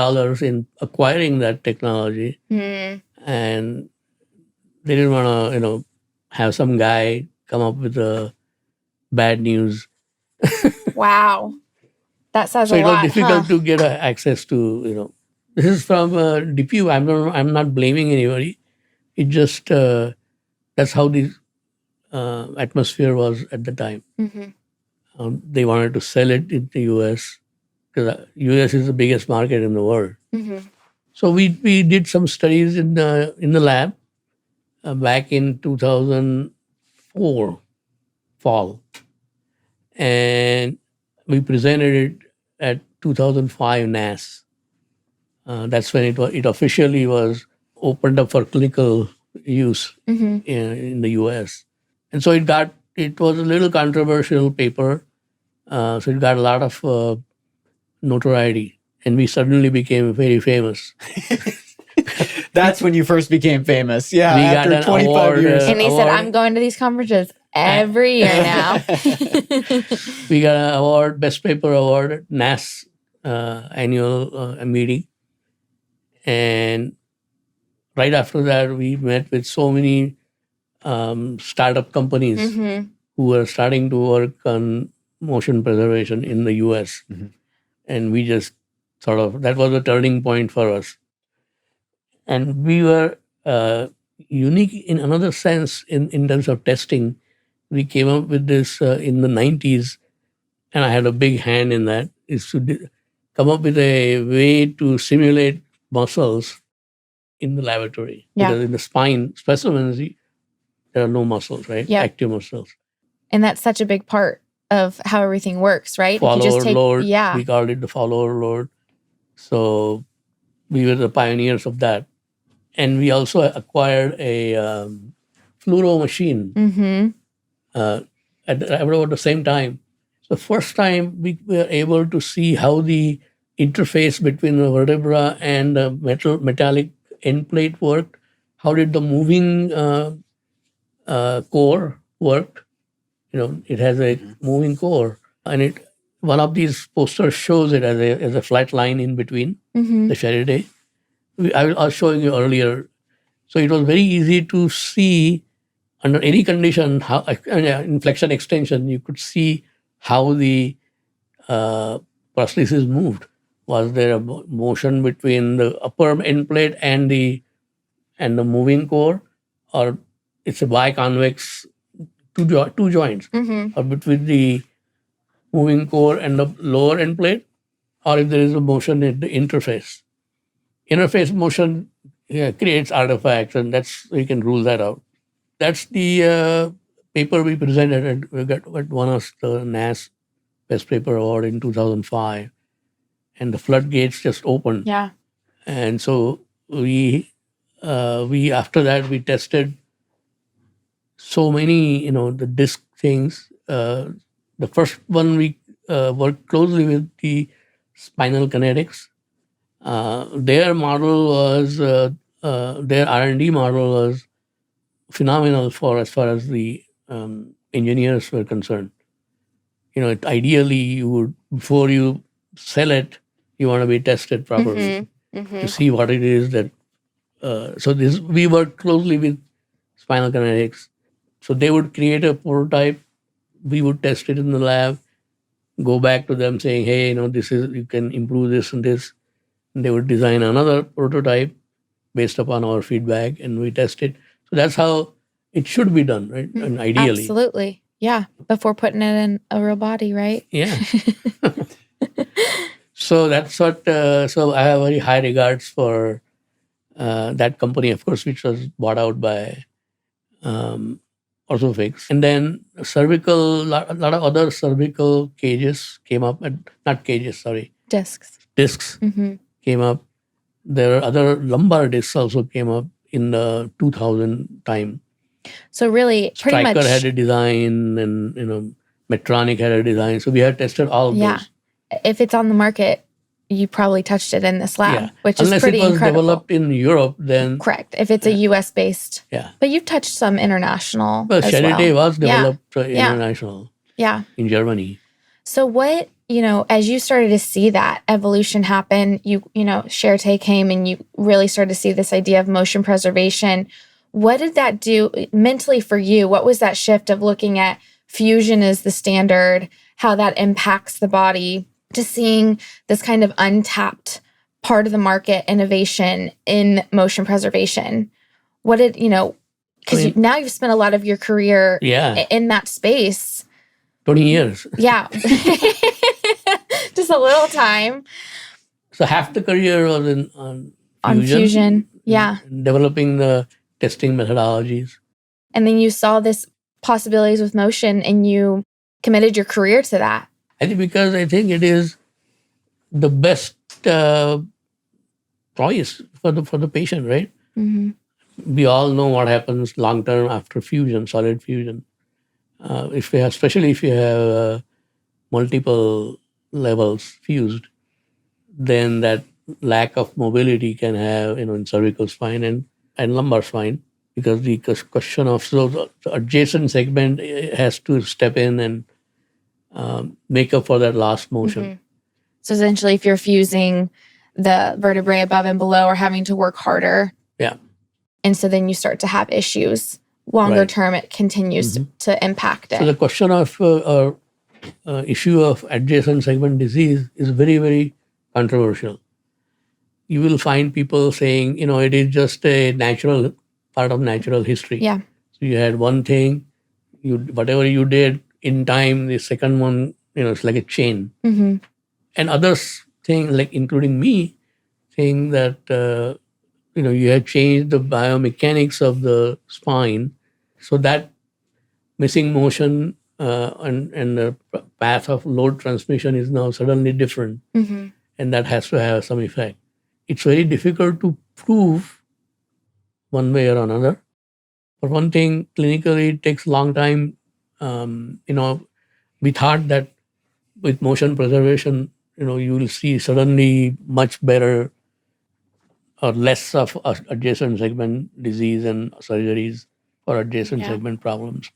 in acquiring that technology. And they didn't want to, have some guy come up with the bad news. Wow. That says so a lot. So it was difficult to get access to, This is from DPU. I'm not blaming anybody. It just, that's how the atmosphere was at the time. They wanted to sell it in the US because US is the biggest market in the world. So we did some studies in the lab back in 2004 fall, and we presented it at 2005 NAS. That's when it officially was opened up for clinical use in the US. And so it was a little controversial paper. So it got a lot of notoriety, and we suddenly became very famous. That's when you first became famous. Yeah, We got after an 25 award, years. And he said, award. I'm going to these conferences every year now. We got an award, Best Paper Award at NAS annual meeting. And right after that, we met with so many startup companies who were starting to work on motion preservation in the US. And we just that was a turning point for us. And we were unique in another sense in terms of testing. We came up with this in the 90s, and I had a big hand in that, is to come up with a way to simulate muscles in the laboratory. Yeah. Because in the spine specimens, there are no muscles, right? Yep. Active muscles. And that's such a big part of how everything works, right? Follower load. We called it the follower load. So we were the pioneers of that. And we also acquired a fluoro machine at about the same time. The first time we were able to see how the interface between the vertebra and the metallic end plate worked. How did the moving core work? It has a moving core, and one of these posters shows it as a flat line in between the Faraday. I was showing you earlier. So it was very easy to see under any condition, how in flexion extension, you could see how the prosthesis moved. Was there a motion between the upper end plate and the moving core, or it's a biconvex two joints, or between the moving core and the lower end plate, or if there is a motion at the interface. Interface motion creates artifacts, and we can rule that out. That's the paper we presented, and we got won us the NAS Best Paper Award in 2005. And the floodgates just opened. Yeah. And so we after that we tested so many, the disc things. The first one we worked closely with the Spinal kinetics. Their model was their R&D model was phenomenal for as far as the engineers were concerned. Ideally, you would, before you sell it, you want to be tested properly to see what it is that. We worked closely with Spinal Kinetics. So they would create a prototype. We would test it in the lab, go back to them saying, hey, you can improve this and this. And they would design another prototype based upon our feedback, and we test it. So that's how it should be done, right? And ideally. Absolutely. Yeah. Before putting it in a real body, right? Yeah. So that's what, so I have very high regards for that company, of course, which was bought out by Orthofix. And then cervical, a lot of other cervical cages came up, not cages, sorry. Discs. Came up. There are other lumbar discs also came up in the 2000 time. So really, pretty Stryker much had a design, and Medtronic had a design. So we had tested all of those. If it's on the market, you probably touched it in this lab, which is pretty incredible. Unless it was developed in Europe, then correct. If it's a US based, but you've touched some international. Well, Faraday was developed international. In Germany. So what, as you started to see that evolution happen, Charité came and you really started to see this idea of motion preservation. What did that do mentally for you? What was that shift of looking at fusion as the standard, how that impacts the body, to seeing this kind of untapped part of the market innovation in motion preservation? What did, because now you've spent a lot of your career in that space. 20 years. Yeah. Just a little time. So half the career was on fusion. Yeah. Developing the testing methodologies. And then you saw this possibilities with motion and you committed your career to that. I think because I think it is the best choice for the patient, right? We all know what happens long term after fusion, solid fusion. Especially if you have multiple levels fused, then that lack of mobility can have, in cervical spine and lumbar spine, because the question of the adjacent segment has to step in and make up for that lost motion. Mm-hmm. So essentially, if you're fusing the vertebrae above and below or having to work harder. Yeah. And so then you start to have issues. Longer term, it continues to impact it. So the question of issue of adjacent segment disease is very, very controversial. You will find people saying, it is just a natural part of natural history. Yeah. So you had one thing, whatever you did in time, the second one, it's like a chain. Mm-hmm. And others think, like including me, saying that you have changed the biomechanics of the spine, so that missing motion and the path of load transmission is now suddenly different, and that has to have some effect. It's very difficult to prove one way or another. For one thing, clinically, it takes a long time. We thought that with motion preservation, you will see suddenly much better or less of adjacent segment disease and surgeries for adjacent segment problems.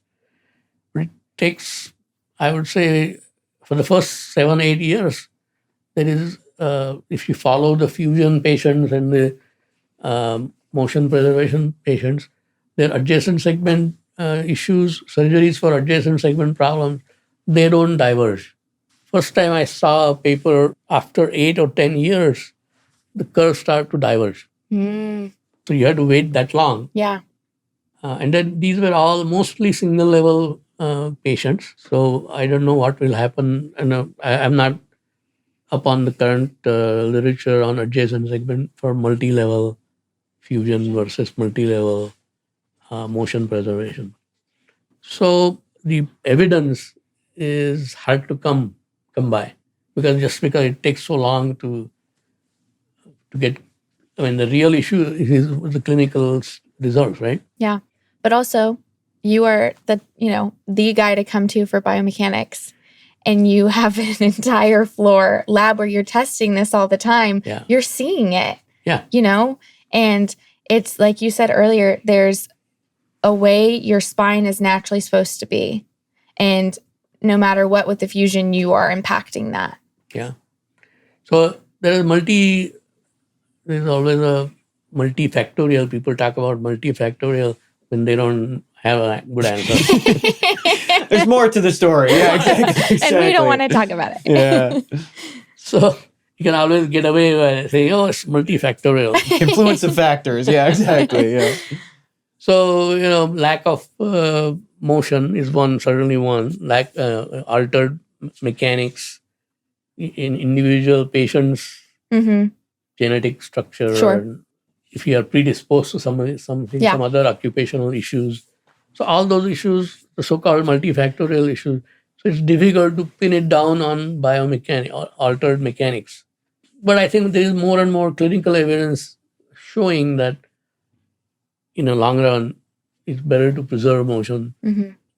But it takes, I would say, for the first 7-8 years, there is, if you follow the fusion patients and the motion preservation patients, their adjacent segment issues, surgeries for adjacent segment problems, they don't diverge. First time I saw a paper after 8 or 10 years, the curves start to diverge. So you had to wait that long. Yeah. And then these were all mostly single level patients. So I don't know what will happen. And I'm not up on the current literature on adjacent segment for multi-level fusion versus multi-level motion preservation. So the evidence is hard to come by, because it takes so long to get. I mean, the real issue is the clinical results, right? Yeah, but also you are the guy to come to for biomechanics, and you have an entire floor lab where you're testing this all the time. Yeah. You're seeing it. Yeah. And it's like you said earlier, there's a way your spine is naturally supposed to be. And no matter what with the fusion, you are impacting that. Yeah. So there's always a multifactorial. People talk about multifactorial when they don't have a good answer. There's more to the story. Yeah, exactly. And we don't want to talk about it. Yeah. So you can always get away by saying, it's multifactorial. Confluence of factors. Yeah, exactly. Yeah. So, lack of motion is certainly one. Altered mechanics in individual patients, genetic structure. Sure. If you are predisposed to some other occupational issues. So all those issues, the so-called multifactorial issues, so it's difficult to pin it down on biomechanics or altered mechanics. But I think there is more and more clinical evidence showing that in the long run, it's better to preserve motion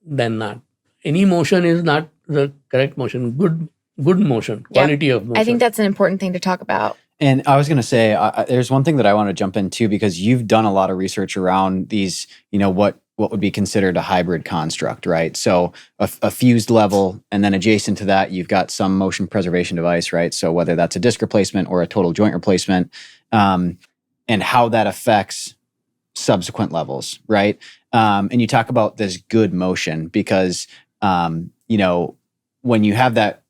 than not. Any motion is not the correct motion. Good motion, quality of motion. I think that's an important thing to talk about. And I was going to say, there's one thing that I want to jump into, because you've done a lot of research around these, what would be considered a hybrid construct, right? So a fused level, and then adjacent to that, you've got some motion preservation device, right? So whether that's a disc replacement or a total joint replacement, and how that affects subsequent levels, right? And you talk about this good motion, because when you have that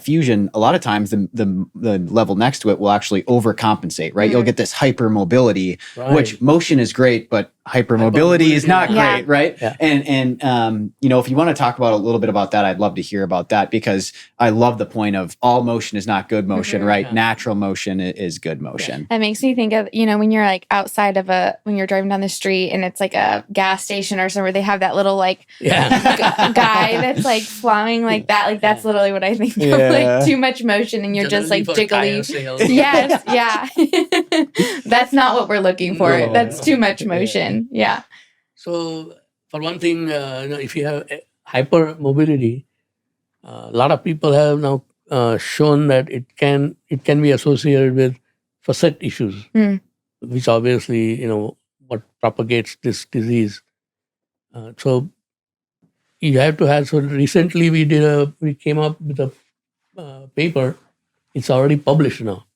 fusion, a lot of times the level next to it will actually overcompensate, right? You'll get this hypermobility, which motion is great, but hypermobility is not great, right? Yeah. And if you want to talk about a little bit about that, I'd love to hear about that, because I love the point of all motion is not good motion, right? Yeah. Natural motion is good motion. That makes me think of, when you're like outside of when you're driving down the street and it's like a gas station or somewhere, they have that little guy that's like flowing like that. Like that's literally what I think of, like too much motion and you're just like jiggly. Yes, yeah. That's not what we're looking for. No, that's too much motion. Yeah. So for one thing, if you have hypermobility, a lot of people have now shown that it can be associated with facet issues, which obviously what propagates this disease. So you have to have. So recently we came up with a paper. It's already published now,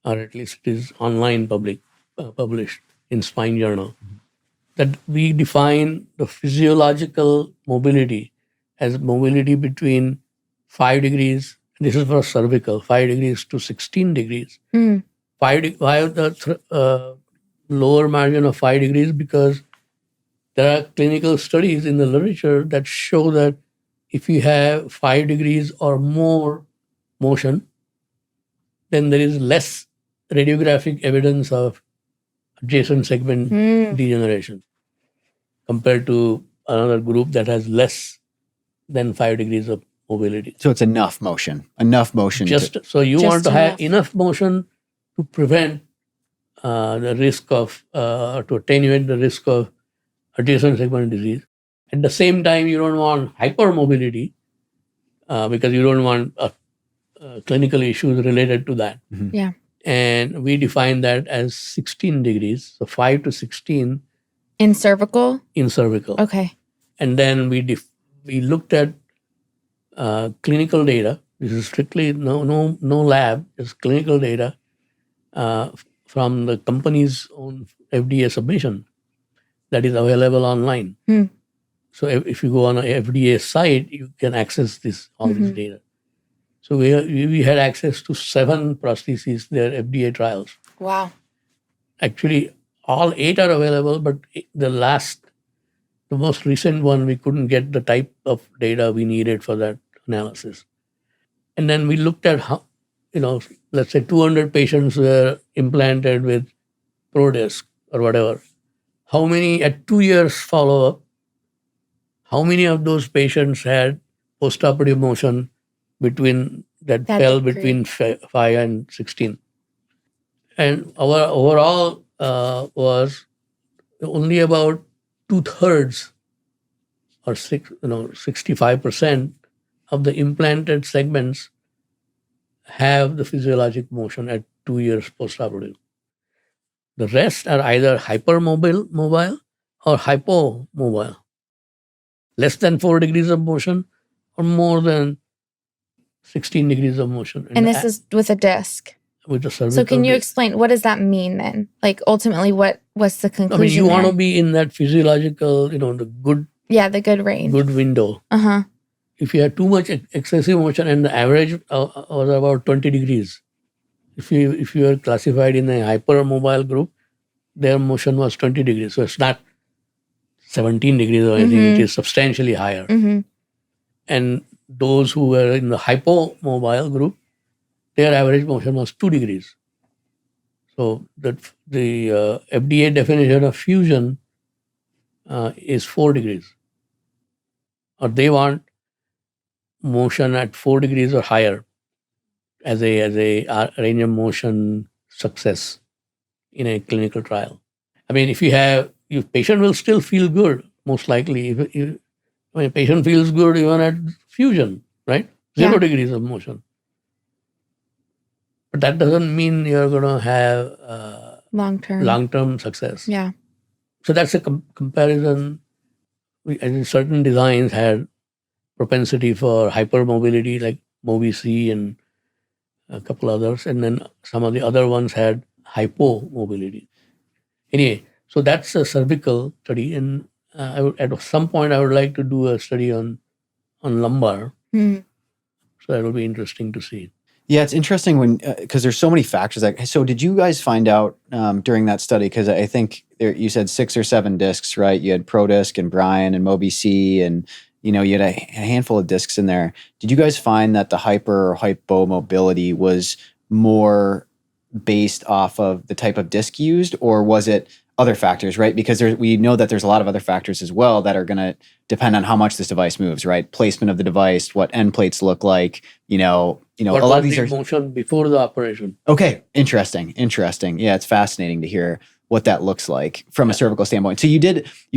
or at least it is online published in Spine Journal. That we define the physiological mobility as mobility between 5 degrees. This is for cervical, 5 degrees to 16 degrees. Why the lower margin of 5 degrees? Because there are clinical studies in the literature that show that if you have 5 degrees or more motion, then there is less radiographic evidence of adjacent segment degeneration compared to another group that has less than 5 degrees of mobility. So it's enough motion. So you want to have enough motion to prevent the risk of, to attenuate the risk of adjacent segment disease. At the same time, you don't want hypermobility because you don't want clinical issues related to that. Yeah. And we define that as 16 degrees, so 5 to 16. In cervical? In cervical. Okay. And then we looked at clinical data. This is strictly no lab, it's clinical data from the company's own FDA submission that is available online. So if you go on an FDA site, you can access all this data. So we had access to 7 prostheses, their FDA trials. Wow. Actually, all 8 are available, but the most recent one, we couldn't get the type of data we needed for that analysis. And then we looked at how, let's say 200 patients were implanted with ProDisc or whatever. How many, at 2 years follow-up, how many of those patients had postoperative motion that fell between 5 and 16? And our overall was only about 2/3 or 65% of the implanted segments have the physiologic motion at 2 years postoperative. The rest are either hypermobile or hypomobile. Less than 4 degrees of motion or more than 16 degrees of motion. And this is with a disc. With a cervical. So can you explain, what does that mean then? Like ultimately, what's the conclusion? I mean, you want to be in that physiological, the good. Yeah, the good range. Good window. If you have too much excessive motion, and the average was about 20 degrees. If you are classified in a hypermobile group, their motion was 20 degrees. So it's not 17 degrees or anything, it is substantially higher. And those who were in the hypomobile group, their average motion was 2 degrees. So the FDA definition of fusion is 4 degrees. Or they want motion at 4 degrees or higher as a range of motion success in a clinical trial. I mean, if patient will still feel good, most likely. If a patient feels good even at fusion, right? 0 degrees of motion. But that doesn't mean you're going to have long-term success. Yeah. So that's a comparison. Certain designs had propensity for hypermobility, like MobiC and a couple others, and then some of the other ones had hypomobility. Anyway, so that's a cervical study, and at some point I would like to do a study on lumbar. So that will be interesting to see. Yeah, it's interesting because there's so many factors. So did you guys find out during that study, because I think you said 6 or 7 discs, right? You had ProDisc and Brian and MobiC, and you had a handful of discs in there. Did you guys find that the hypomobility was more based off of the type of disc used, or was it other factors, right? Because we know that there's a lot of other factors as well that are going to depend on how much this device moves, right? Placement of the device, what end plates look like, a lot of these are motion before the operation. Okay, interesting. Yeah, it's fascinating to hear what that looks like from a cervical standpoint. So you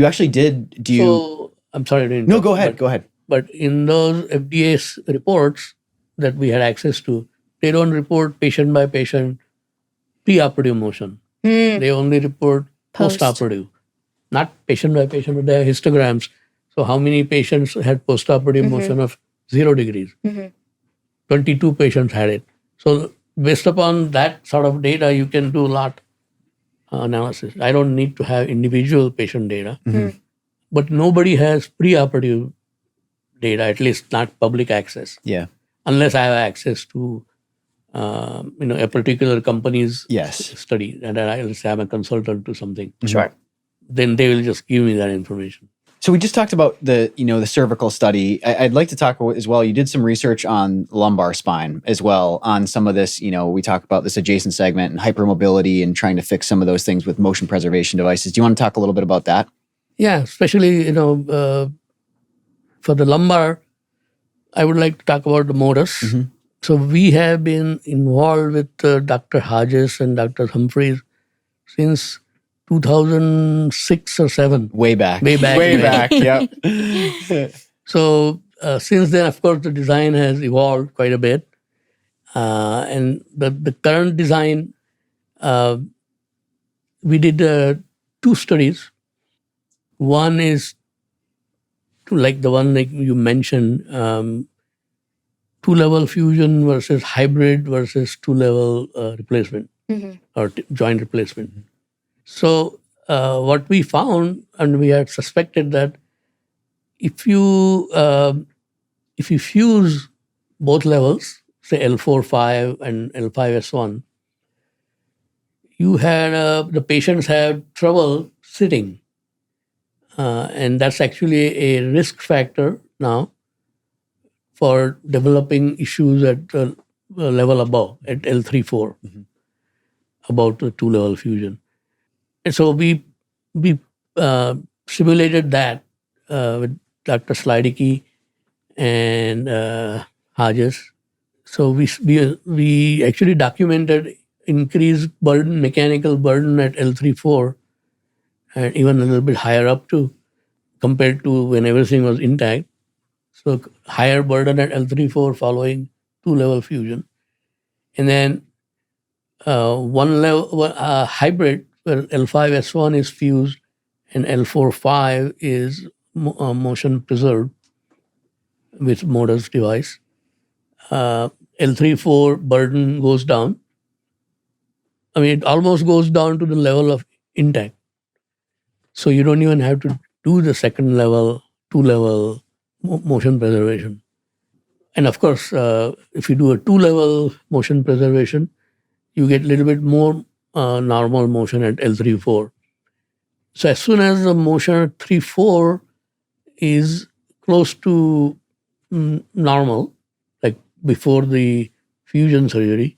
actually did So I'm sorry to interrupt. No, go ahead. But in those FDA reports, that we had access to, they don't report patient by patient preoperative motion. They only report postoperative, not patient by patient, but they have histograms. So how many patients had postoperative motion of 0 degrees? 22 patients had it. So based upon that sort of data, you can do a lot analysis. I don't need to have individual patient data, but nobody has preoperative data, at least not public access. Yeah. Unless I have access to a particular company's study, and I'll say I'm a consultant to something. Sure. Then they will just give me that information. So we just talked about the cervical study. I'd like to talk as well. You did some research on lumbar spine as well on some of this. We talk about this adjacent segment and hypermobility and trying to fix some of those things with motion preservation devices. Do you want to talk a little bit about that? Yeah, especially for the lumbar, I would like to talk about the motors. So we have been involved with Dr. Hodges and Dr. Humphreys since 2006 or 7. Way back. Yeah. So since then, of course, the design has evolved quite a bit. And the current design, we did 2 studies. One is like the one like you mentioned, 2-level fusion versus hybrid versus 2-level replacement or joint replacement. So what we found, and we had suspected that if you fuse both levels, say L4-5 and L5-S1, the patients have trouble sitting, and that's actually a risk factor now for developing issues at the level above, at L3-4, about the 2-level fusion. And so we simulated that with Dr. Slidicki and Hodges. So we actually documented increased burden, mechanical burden at L3-4, and even a little bit higher up to compared to when everything was intact. So higher burden at L3-4 following 2-level fusion. And then one level hybrid where L5-S1 is fused and L4-5 is motion preserved with Motors device. L3-4 burden goes down. I mean, it almost goes down to the level of intact. So you don't even have to do the second level, 2-level motion preservation. And of course, if you do a 2-level motion preservation, you get a little bit more normal motion at L3-4. So as soon as the motion at 3-4 is close to normal, like before the fusion surgery,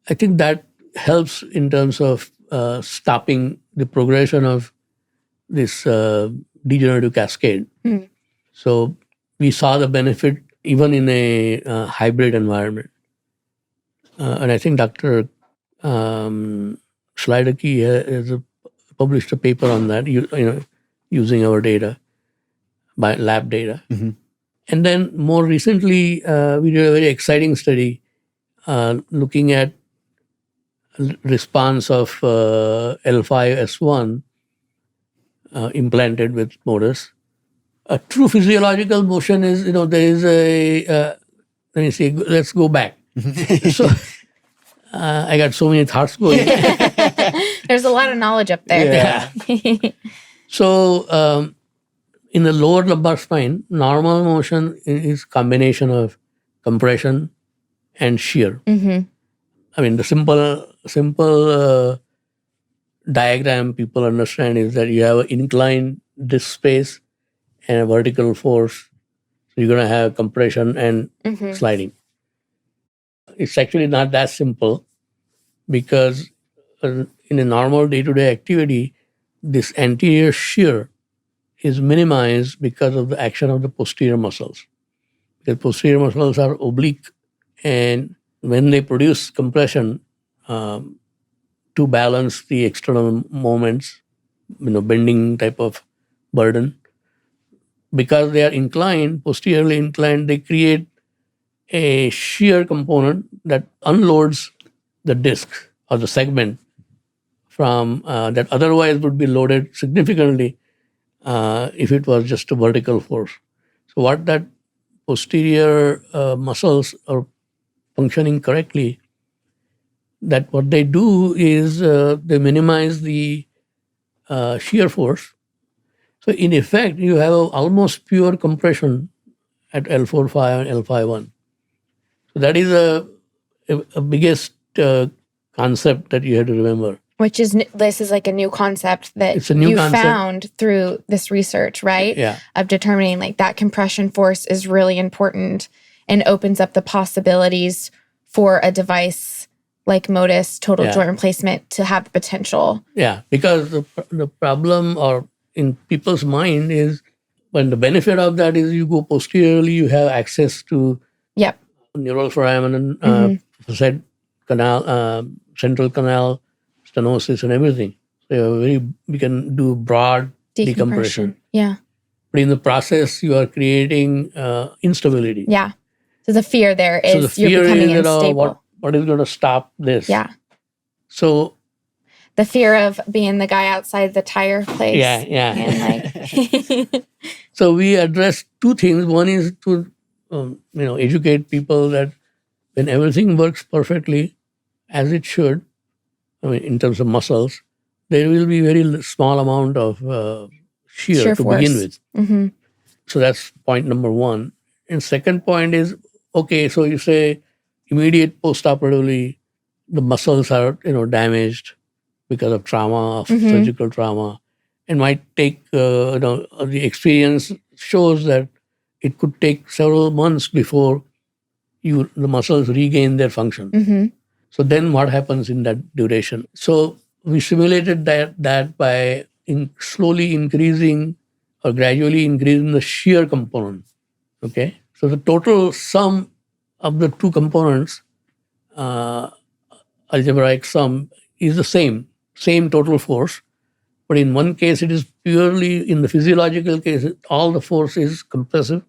I think that helps in terms of stopping the progression of this degenerative cascade. So we saw the benefit even in a hybrid environment. And I think Dr. Slidicki has published a paper on that, using our data, by lab data. And then more recently, we did a very exciting study looking at response of L5-S1 implanted with motors. A true physiological motion is, there is let me see, let's go back. So I got so many thoughts going. There's a lot of knowledge up there. Yeah. So in the lower lumbar spine, normal motion is combination of compression and shear. I mean, the simple diagram people understand is that you have an inclined disk space and a vertical force. So you're going to have compression and sliding. It's actually not that simple because in a normal day-to-day activity, this anterior shear is minimized because of the action of the posterior muscles. The posterior muscles are oblique, and when they produce compression to balance the external moments, bending type of burden, because they are inclined, posteriorly inclined, they create a shear component that unloads the disc or the segment from that otherwise would be loaded significantly if it was just a vertical force. So what that posterior muscles are functioning correctly, that what they do is they minimize the shear force. So in effect, you have almost pure compression at L4-5 and L5-1. So that is a biggest concept that you have to remember. Which is, this is like a new concept that It's a new you concept. found through this research, right? Yeah. Of determining like that compression force is really important and opens up the possibilities for a device like Modus total joint replacement to have the potential. Yeah, because the problem or in people's mind is when the benefit of that is you go posteriorly, you have access to Yep. neural foramen, facet canal, central canal, stenosis, and everything. So we can do broad decompression. Yeah. But in the process, you are creating instability. Yeah. So the fear there is So the fear you're becoming is that, unstable. what is going to stop this? Yeah. So the fear of being the guy outside the tire place. Yeah. And like So we address two things. One is to educate people that when everything works perfectly as it should, I mean in terms of muscles, there will be very small amount of shear to force. begin with. Mm-hmm. So that's point number one. And second point is, okay, so you say immediate postoperatively the muscles are damaged because of trauma, of surgical trauma, and might take the experience shows that it could take several months before the muscles regain their function. Mm-hmm. So then what happens in that duration? So we simulated that by slowly increasing or gradually increasing the shear component. Okay, so the total sum of the two components, algebraic sum, is the same total force. But in one case, it is purely, in the physiological case, all the force is compressive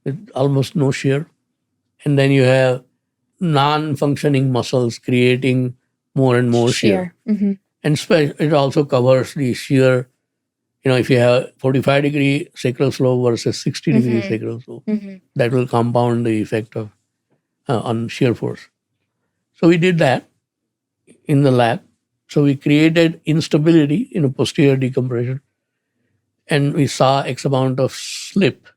with almost no shear. And then you have non-functioning muscles creating more and more shear. Mm-hmm. And it also covers the shear, if you have 45-degree sacral slope versus 60-degree sacral slope, that will compound the effect of on shear force. So we did that in the lab. So we created instability in a posterior decompression, and we saw X amount of slip,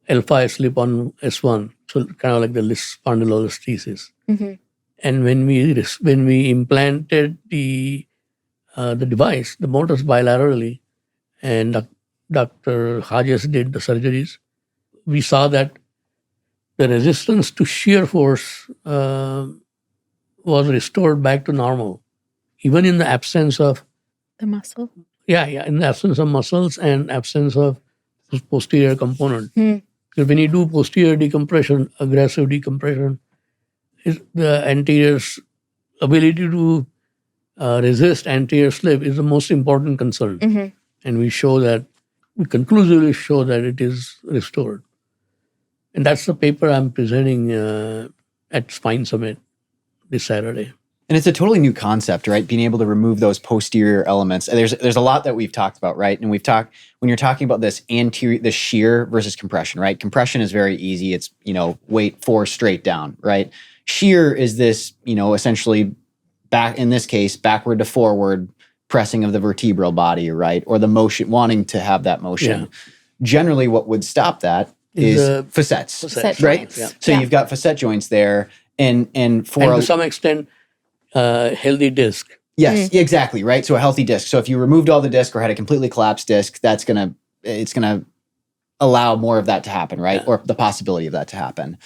L5 slip on S1, so kind of like the spondylolisthesis. Mm-hmm. And when we implanted the device, the motors bilaterally, and Dr. Hodges did the surgeries, we saw that the resistance to shear force was restored back to normal, even in the absence of the muscle. in the absence of muscles and absence of posterior component. Because when you do posterior decompression, aggressive decompression, the anterior's ability to resist anterior slip is the most important concern. And we conclusively show that it is restored. And that's the paper I'm presenting at Spine Summit this Saturday. And it's a totally new concept, right? Being able to remove those posterior elements. And there's a lot that we've talked about, right? And when you're talking about this the shear versus compression, right? Compression is very easy. It's, weight force straight down, right? Shear is this, essentially back, in this case, backward to forward pressing of the vertebral body, right? Or the motion, wanting to have that motion. Yeah. Generally, what would stop that is facets, right? Yeah. So you've got facet joints there, and to some extent, healthy disc. Yes, exactly, right? So a healthy disc. So if you removed all the disc or had a completely collapsed disc, it's gonna allow more of that to happen, right? Yeah. Or the possibility of that to happen.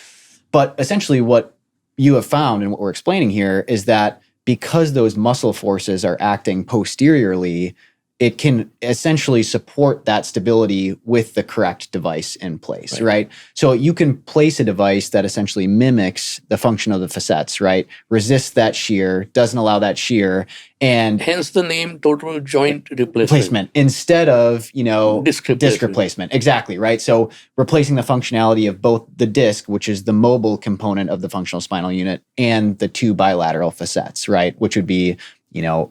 But essentially what you have found and what we're explaining here is that because those muscle forces are acting posteriorly, it can essentially support that stability with the correct device in place, right? So you can place a device that essentially mimics the function of the facets, right? Resists that shear, doesn't allow that shear, and hence the name total joint replacement instead of, disc replacement. Exactly, right? So replacing the functionality of both the disc, which is the mobile component of the functional spinal unit, and the two bilateral facets, right? Which would be,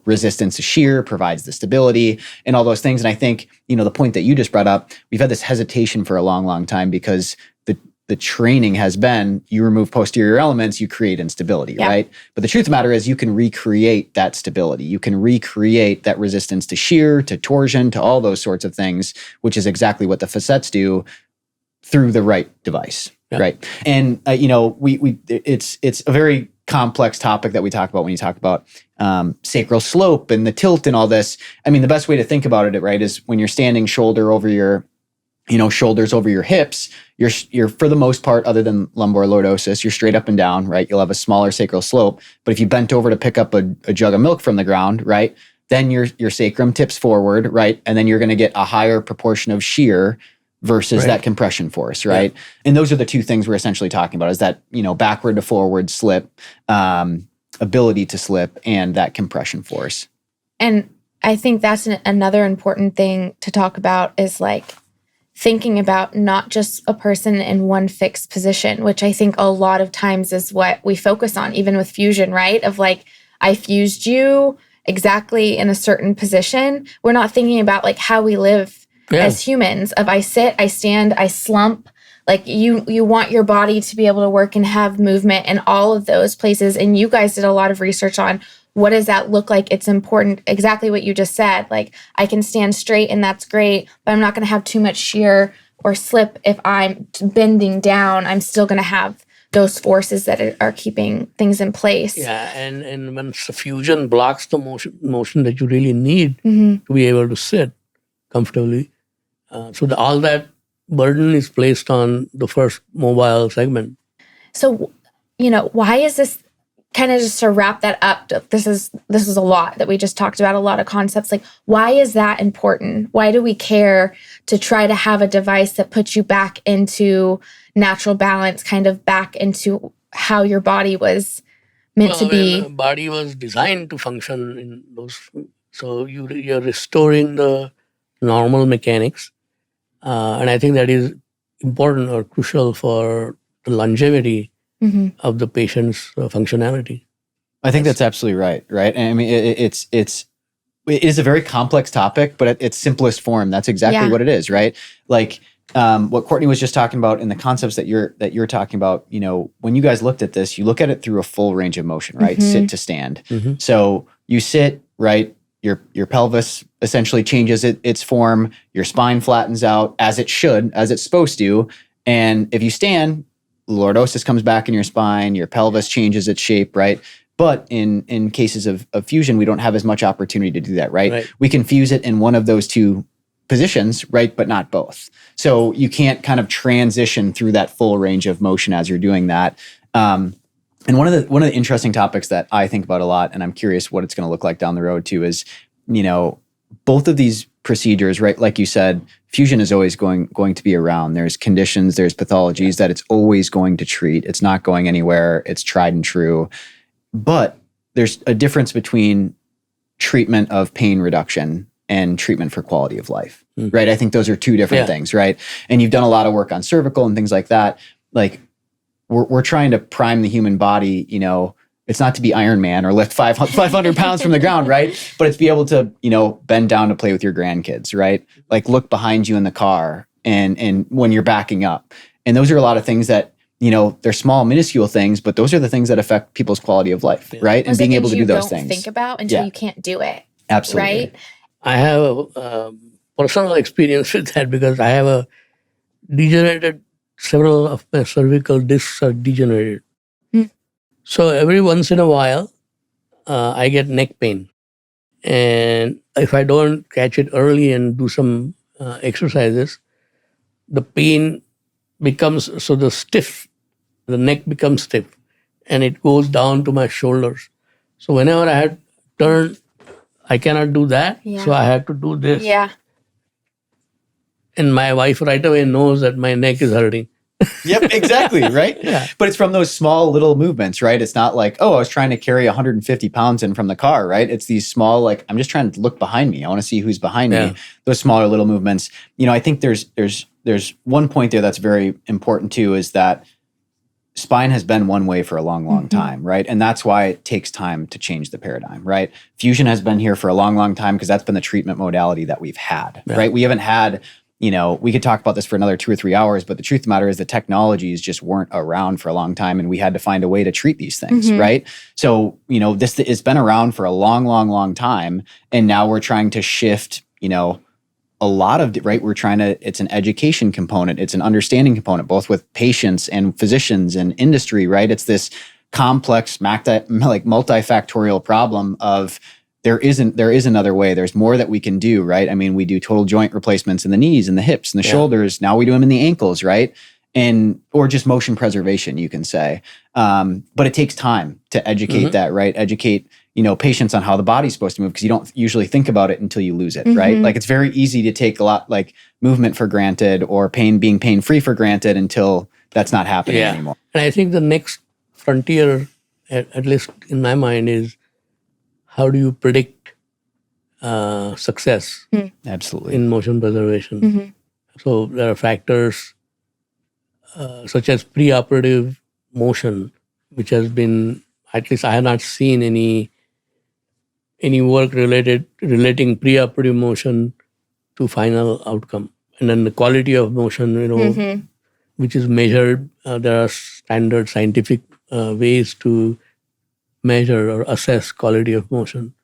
resistance to shear, provides the stability and all those things. And I think, the point that you just brought up, we've had this hesitation for a long, long time because the training has been, you remove posterior elements, you create instability, right? But the truth of the matter is you can recreate that stability. You can recreate that resistance to shear, to torsion, to all those sorts of things, which is exactly what the facets do through the right device, right? And, it's a very complex topic that we talk about when you talk about sacral slope and the tilt and all this. I mean, the best way to think about it, right, is when you're standing shoulder over your, shoulders over your hips, you're for the most part, other than lumbar lordosis, you're straight up and down, right? You'll have a smaller sacral slope. But if you bent over to pick up a jug of milk from the ground, right, then your sacrum tips forward, right? And then you're going to get a higher proportion of shear versus that compression force, right? Yeah. And those are the two things we're essentially talking about, is that, backward to forward slip, ability to slip, and that compression force. And I think that's another important thing to talk about is thinking about not just a person in one fixed position, which I think a lot of times is what we focus on, even with fusion, right? Of I fused you exactly in a certain position. We're not thinking about how we live as humans, of I sit, I stand, I slump. You want your body to be able to work and have movement in all of those places. And you guys did a lot of research on what does that look like? It's important, exactly what you just said. I can stand straight and that's great, but I'm not going to have too much shear or slip. If I'm bending down, I'm still going to have those forces that are keeping things in place. Yeah, and when fusion blocks the motion that you really need to be able to sit comfortably, so all that burden is placed on the first mobile segment. So, why is this? Kind of just to wrap that up, this is a lot that we just talked about, a lot of concepts. Why is that important? Why do we care to try to have a device that puts you back into natural balance, kind of back into how your body was meant to be? The body was designed to function in those. So you're restoring the normal mechanics. And I think that is important or crucial for the longevity of the patient's functionality. I think that's absolutely right. Right. And I mean, it is a very complex topic, but at its simplest form, that's exactly what it is. Right. What Courtney was just talking about and the concepts that you're talking about, when you guys looked at this, you look at it through a full range of motion, right? Sit to stand. So you sit, right? Your pelvis essentially changes its form. Your spine flattens out as it should, as it's supposed to. And if you stand, lordosis comes back in your spine, your pelvis changes its shape, right? But in cases of fusion, we don't have as much opportunity to do that, right? We can fuse it in one of those two positions, right? But not both. So you can't kind of transition through that full range of motion as you're doing that. And one of the interesting topics that I think about a lot, and I'm curious what it's going to look like down the road too, is, both of these procedures, right? Like you said, fusion is always going to be around. There's conditions, there's pathologies that it's always going to treat. It's not going anywhere. It's tried and true. But there's a difference between treatment of pain reduction and treatment for quality of life, right? I think those are two different things, right? And you've done a lot of work on cervical and things like that. We're trying to prime the human body, it's not to be Iron Man or lift 500 pounds from the ground, right? But it's be able to, bend down to play with your grandkids, right? Look behind you in the car and when you're backing up. And those are a lot of things that, they're small, minuscule things, but those are the things that affect people's quality of life, right? And being able to do those things. You don't think about until you can't do it. Absolutely. Right? I have a personal experience with that because I have a degenerated, several of my cervical discs are degenerated. So every once in a while, I get neck pain. And if I don't catch it early and do some exercises, the pain becomes, the neck becomes stiff and it goes down to my shoulders. So whenever I had turned, I cannot do that. Yeah. So I have to do this. Yeah. And my wife right away knows that my neck is hurting. Yep, exactly, right? Yeah. But it's from those small little movements, right? It's not like, oh, I was trying to carry 150 pounds in from the car, right? It's these small, like, I'm just trying to look behind me. I want to see who's behind me. Those smaller little movements. I think there's one point there that's very important too, is that spine has been one way for a long, long time, right? And that's why it takes time to change the paradigm, right? Fusion has been here for a long, long time because that's been the treatment modality that we've had, right? We haven't had, we could talk about this for another 2 or 3 hours, but the truth of the matter is the technologies just weren't around for a long time and we had to find a way to treat these things, right? So, this it's been around for a long, long, long time. And now we're trying to shift, a lot of, right? It's an education component. It's an understanding component, both with patients and physicians and industry, right? It's this complex, multifactorial problem of there is another way. There's more that we can do, right? I mean, we do total joint replacements in the knees and the hips and the shoulders. Now we do them in the ankles, right? Or just motion preservation, you can say. But it takes time to educate that, right? Educate, patients on how the body's supposed to move, because you don't usually think about it until you lose it, right? Like it's very easy to take a lot like movement for granted or being pain-free for granted until that's not happening anymore. And I think the next frontier, at least in my mind, is how do you predict success Absolutely. in motion preservation? So there are factors such as preoperative motion, which has been, at least I have not seen any work relating preoperative motion to final outcome. And then the quality of motion, which is measured. There are standard scientific ways to measure or assess quality of motion.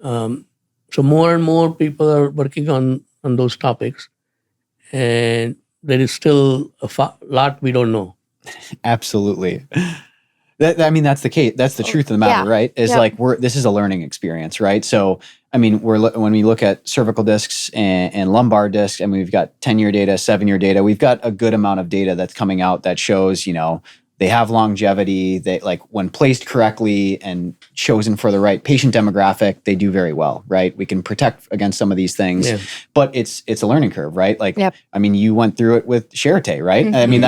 So more and more people are working on those topics. And there is still a lot we don't know. Absolutely. That's the case. That's the truth of the matter, right? Is like this is a learning experience, right? So, I mean, when we look at cervical discs and lumbar discs, and we've got 10-year data, 7-year data, we've got a good amount of data that's coming out that shows, they have longevity. They, like, when placed correctly and chosen for the right patient demographic, they do very well, right? We can protect against some of these things, but it's a learning curve, right? Like, I mean, you went through it with Charité, right? I mean,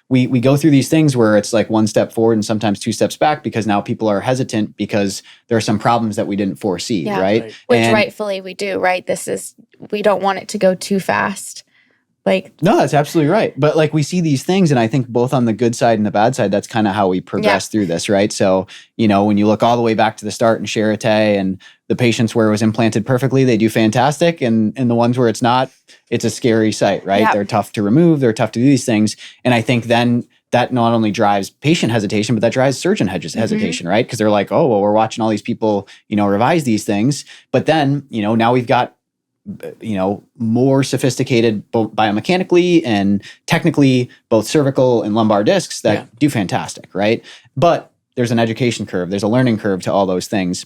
we go through these things where it's like one step forward and sometimes 2 steps back, because now people are hesitant because there are some problems that we didn't foresee, right? Which rightfully we do, right? We don't want it to go too fast. No, that's absolutely right. But like we see these things, and I think both on the good side and the bad side, that's kind of how we progress through this, right? So, when you look all the way back to the start in Charité, and the patients where it was implanted perfectly, they do fantastic. And the ones where it's not, it's a scary sight, right? They're tough to remove. They're tough to do these things. And I think then that not only drives patient hesitation, but that drives surgeon hesitation, right? Because they're like, oh, well, we're watching all these people, revise these things. But then, now we've got more sophisticated both biomechanically and technically both cervical and lumbar discs that do fantastic, right? But there's an education curve, there's a learning curve to all those things.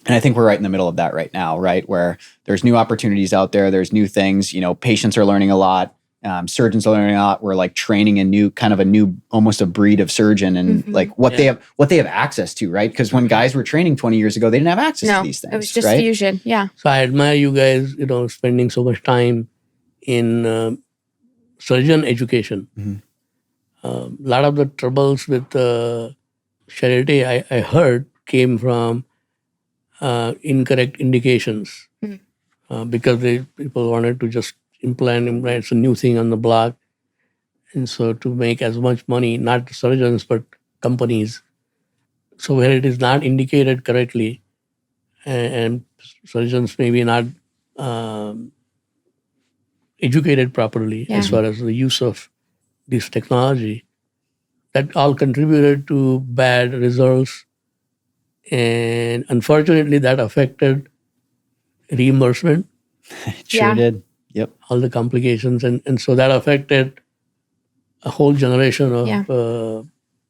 And I think we're right in the middle of that right now, right? Where there's new opportunities out there, there's new things, patients are learning a lot, surgeons are learning a lot. We're like training almost a breed of surgeon, and like what they have access to, right? Because when guys were training 20 years ago, they didn't have access to these things. It was just right? fusion. Yeah. So I admire you guys, spending so much time in surgeon education. A lot of the troubles with Charité, I heard, came from incorrect indications because people wanted to just implant. It's a new thing on the block. And so to make as much money, not surgeons, but companies. So where it is not indicated correctly, and surgeons maybe not educated properly as far as the use of this technology, that all contributed to bad results. And unfortunately, that affected reimbursement. It sure did. Yep. All the complications. And so that affected a whole generation of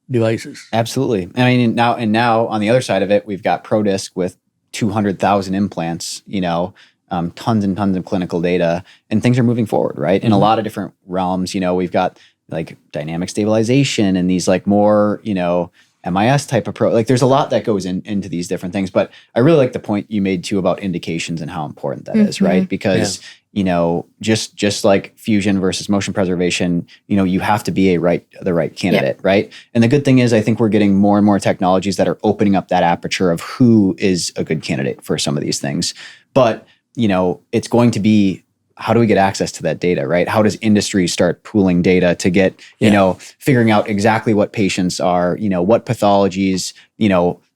devices. Absolutely. I mean, now on the other side of it, we've got ProDisc with 200,000 implants, tons and tons of clinical data, and things are moving forward, right? In a lot of different realms, we've got like dynamic stabilization and these like more, MIS type approach. Like there's a lot that goes into these different things, but I really like the point you made too about indications and how important that is, right? Because just like fusion versus motion preservation, you have to be the right candidate, right? And the good thing is I think we're getting more and more technologies that are opening up that aperture of who is a good candidate for some of these things. But, it's going to be, how do we get access to that data, right? How does industry start pooling data to get, figuring out exactly what patients are, what pathologies,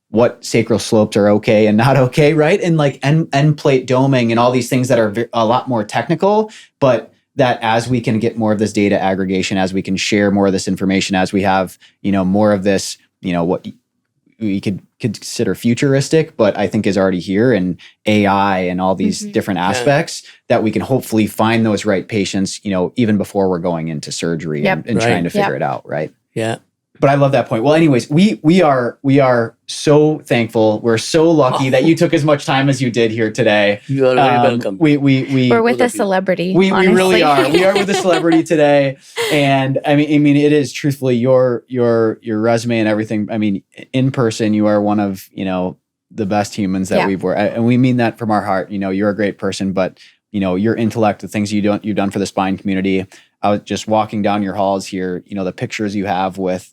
what sacral slopes are okay and not okay, right? And like end plate doming and all these things that are a lot more technical, but that as we can get more of this data aggregation, as we can share more of this information, as we have, more of this, what we could consider futuristic, but I think is already here, and AI and all these different aspects that we can hopefully find those right patients, even before we're going into surgery and trying to figure it out, right? Yeah. But I love that point. Well, anyways, we are so thankful. We're so lucky that you took as much time as you did here today. You are very welcome. We're with a celebrity. We really are. We are with a celebrity today, and I mean, it is truthfully your resume and everything. I mean, in person, you are one of the best humans that we've worked, and we mean that from our heart. You're a great person, but your intellect, the things you've done for the spine community. I was just walking down your halls here. The pictures you have with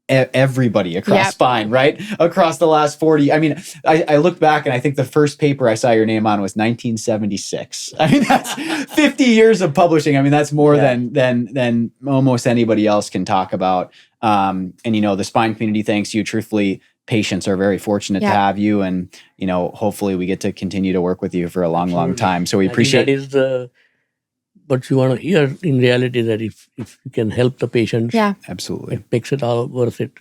everybody across spine, right? Across the last 40. I mean, I look back and I think the first paper I saw your name on was 1976. I mean, that's 50 years of publishing. I mean, that's more than almost anybody else can talk about. And the spine community thanks you. Truthfully, patients are very fortunate to have you, and hopefully we get to continue to work with you for a long time. So we appreciate that is what you want to hear in reality, that if you can help the patients, absolutely, it makes it all worth it.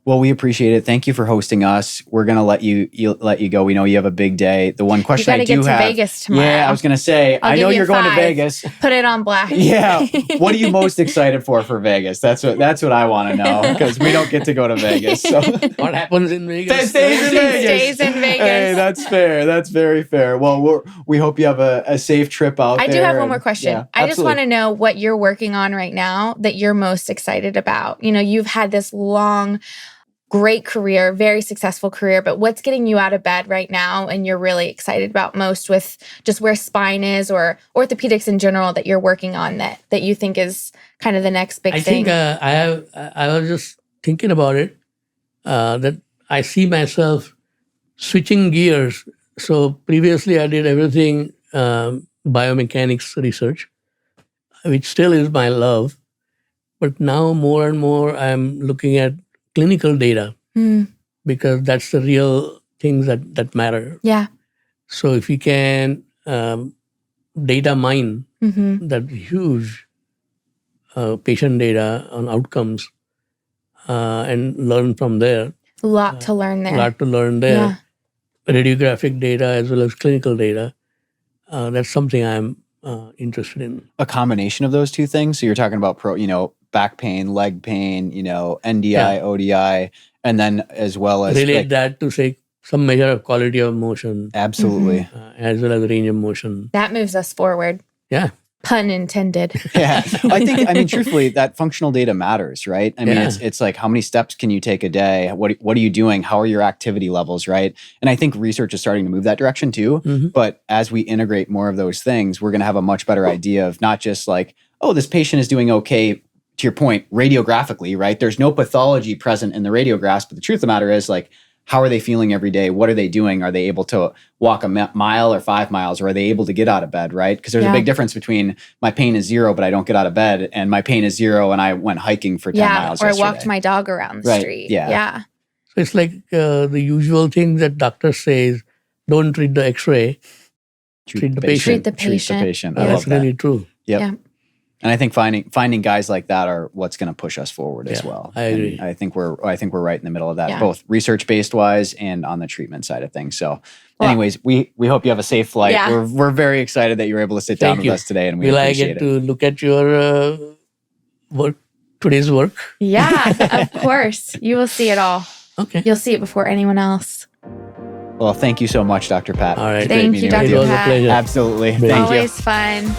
Well, we appreciate it. Thank you for hosting us. We're gonna let you go. We know you have a big day. The one question I do get to have, Vegas tomorrow. I was gonna say, I know you're going to Vegas. Put it on black. Yeah. What are you most excited for Vegas? That's what I want to know, because we don't get to go to Vegas. So what happens in Vegas stays in Vegas. Stays in Vegas. Hey, that's fair. That's very fair. Well, we hope you have a safe trip out there. I do have one more question. Yeah, I just want to know what you're working on right now that you're most excited about. You've had this long, great career, very successful career, but what's getting you out of bed right now and you're really excited about most with just where spine is or orthopedics in general that you're working on that you think is kind of the next big thing? I was just thinking about it, that I see myself switching gears. So previously I did everything biomechanics research, which still is my love. But now more and more I'm looking at clinical data, because that's the real things that matter. Yeah. So if you can data mine that huge patient data on outcomes and learn from there. A lot to learn there. Yeah. Radiographic data as well as clinical data. That's something I'm interested in. A combination of those two things. So you're talking about back pain, leg pain, NDI, ODI, and then as well as relate that to say some measure of quality of motion. Absolutely. As well as range of motion. That moves us forward. Yeah. Pun intended. Yeah. I mean, truthfully, that functional data matters, right? I mean, it's like, how many steps can you take a day? What are you doing? How are your activity levels, right? And I think research is starting to move that direction too. But as we integrate more of those things, we're going to have a much better idea of not just like, oh, this patient is doing okay, to your point, radiographically, right? There's no pathology present in the radiographs, but the truth of the matter is, like, how are they feeling every day? What are they doing? Are they able to walk a mile or 5 miles, or are they able to get out of bed, right? Because there's a big difference between my pain is 0, but I don't get out of bed, and my pain is 0 and I went hiking for 10 miles or yesterday. I walked my dog around the street. Yeah. So it's like the usual thing that doctors say is, don't treat the x-ray, treat the patient. Treat the patient. I love That's that. really true. Yep. Yeah. And I think finding guys like that are what's going to push us forward as well. I agree. And I think we're right in the middle of that, both research based wise and on the treatment side of things. So, anyways, we hope you have a safe flight. Yeah. We're very excited that you were able to sit down with us today, and we appreciate it. Will I get to look at your today's work? Yeah, of course. You will see it all. Okay. You'll see it before anyone else. Well, thank you so much, Dr. Pat. All right. Thank you, Dr. It was a Pat. pleasure. Absolutely. Thank you. Always fun.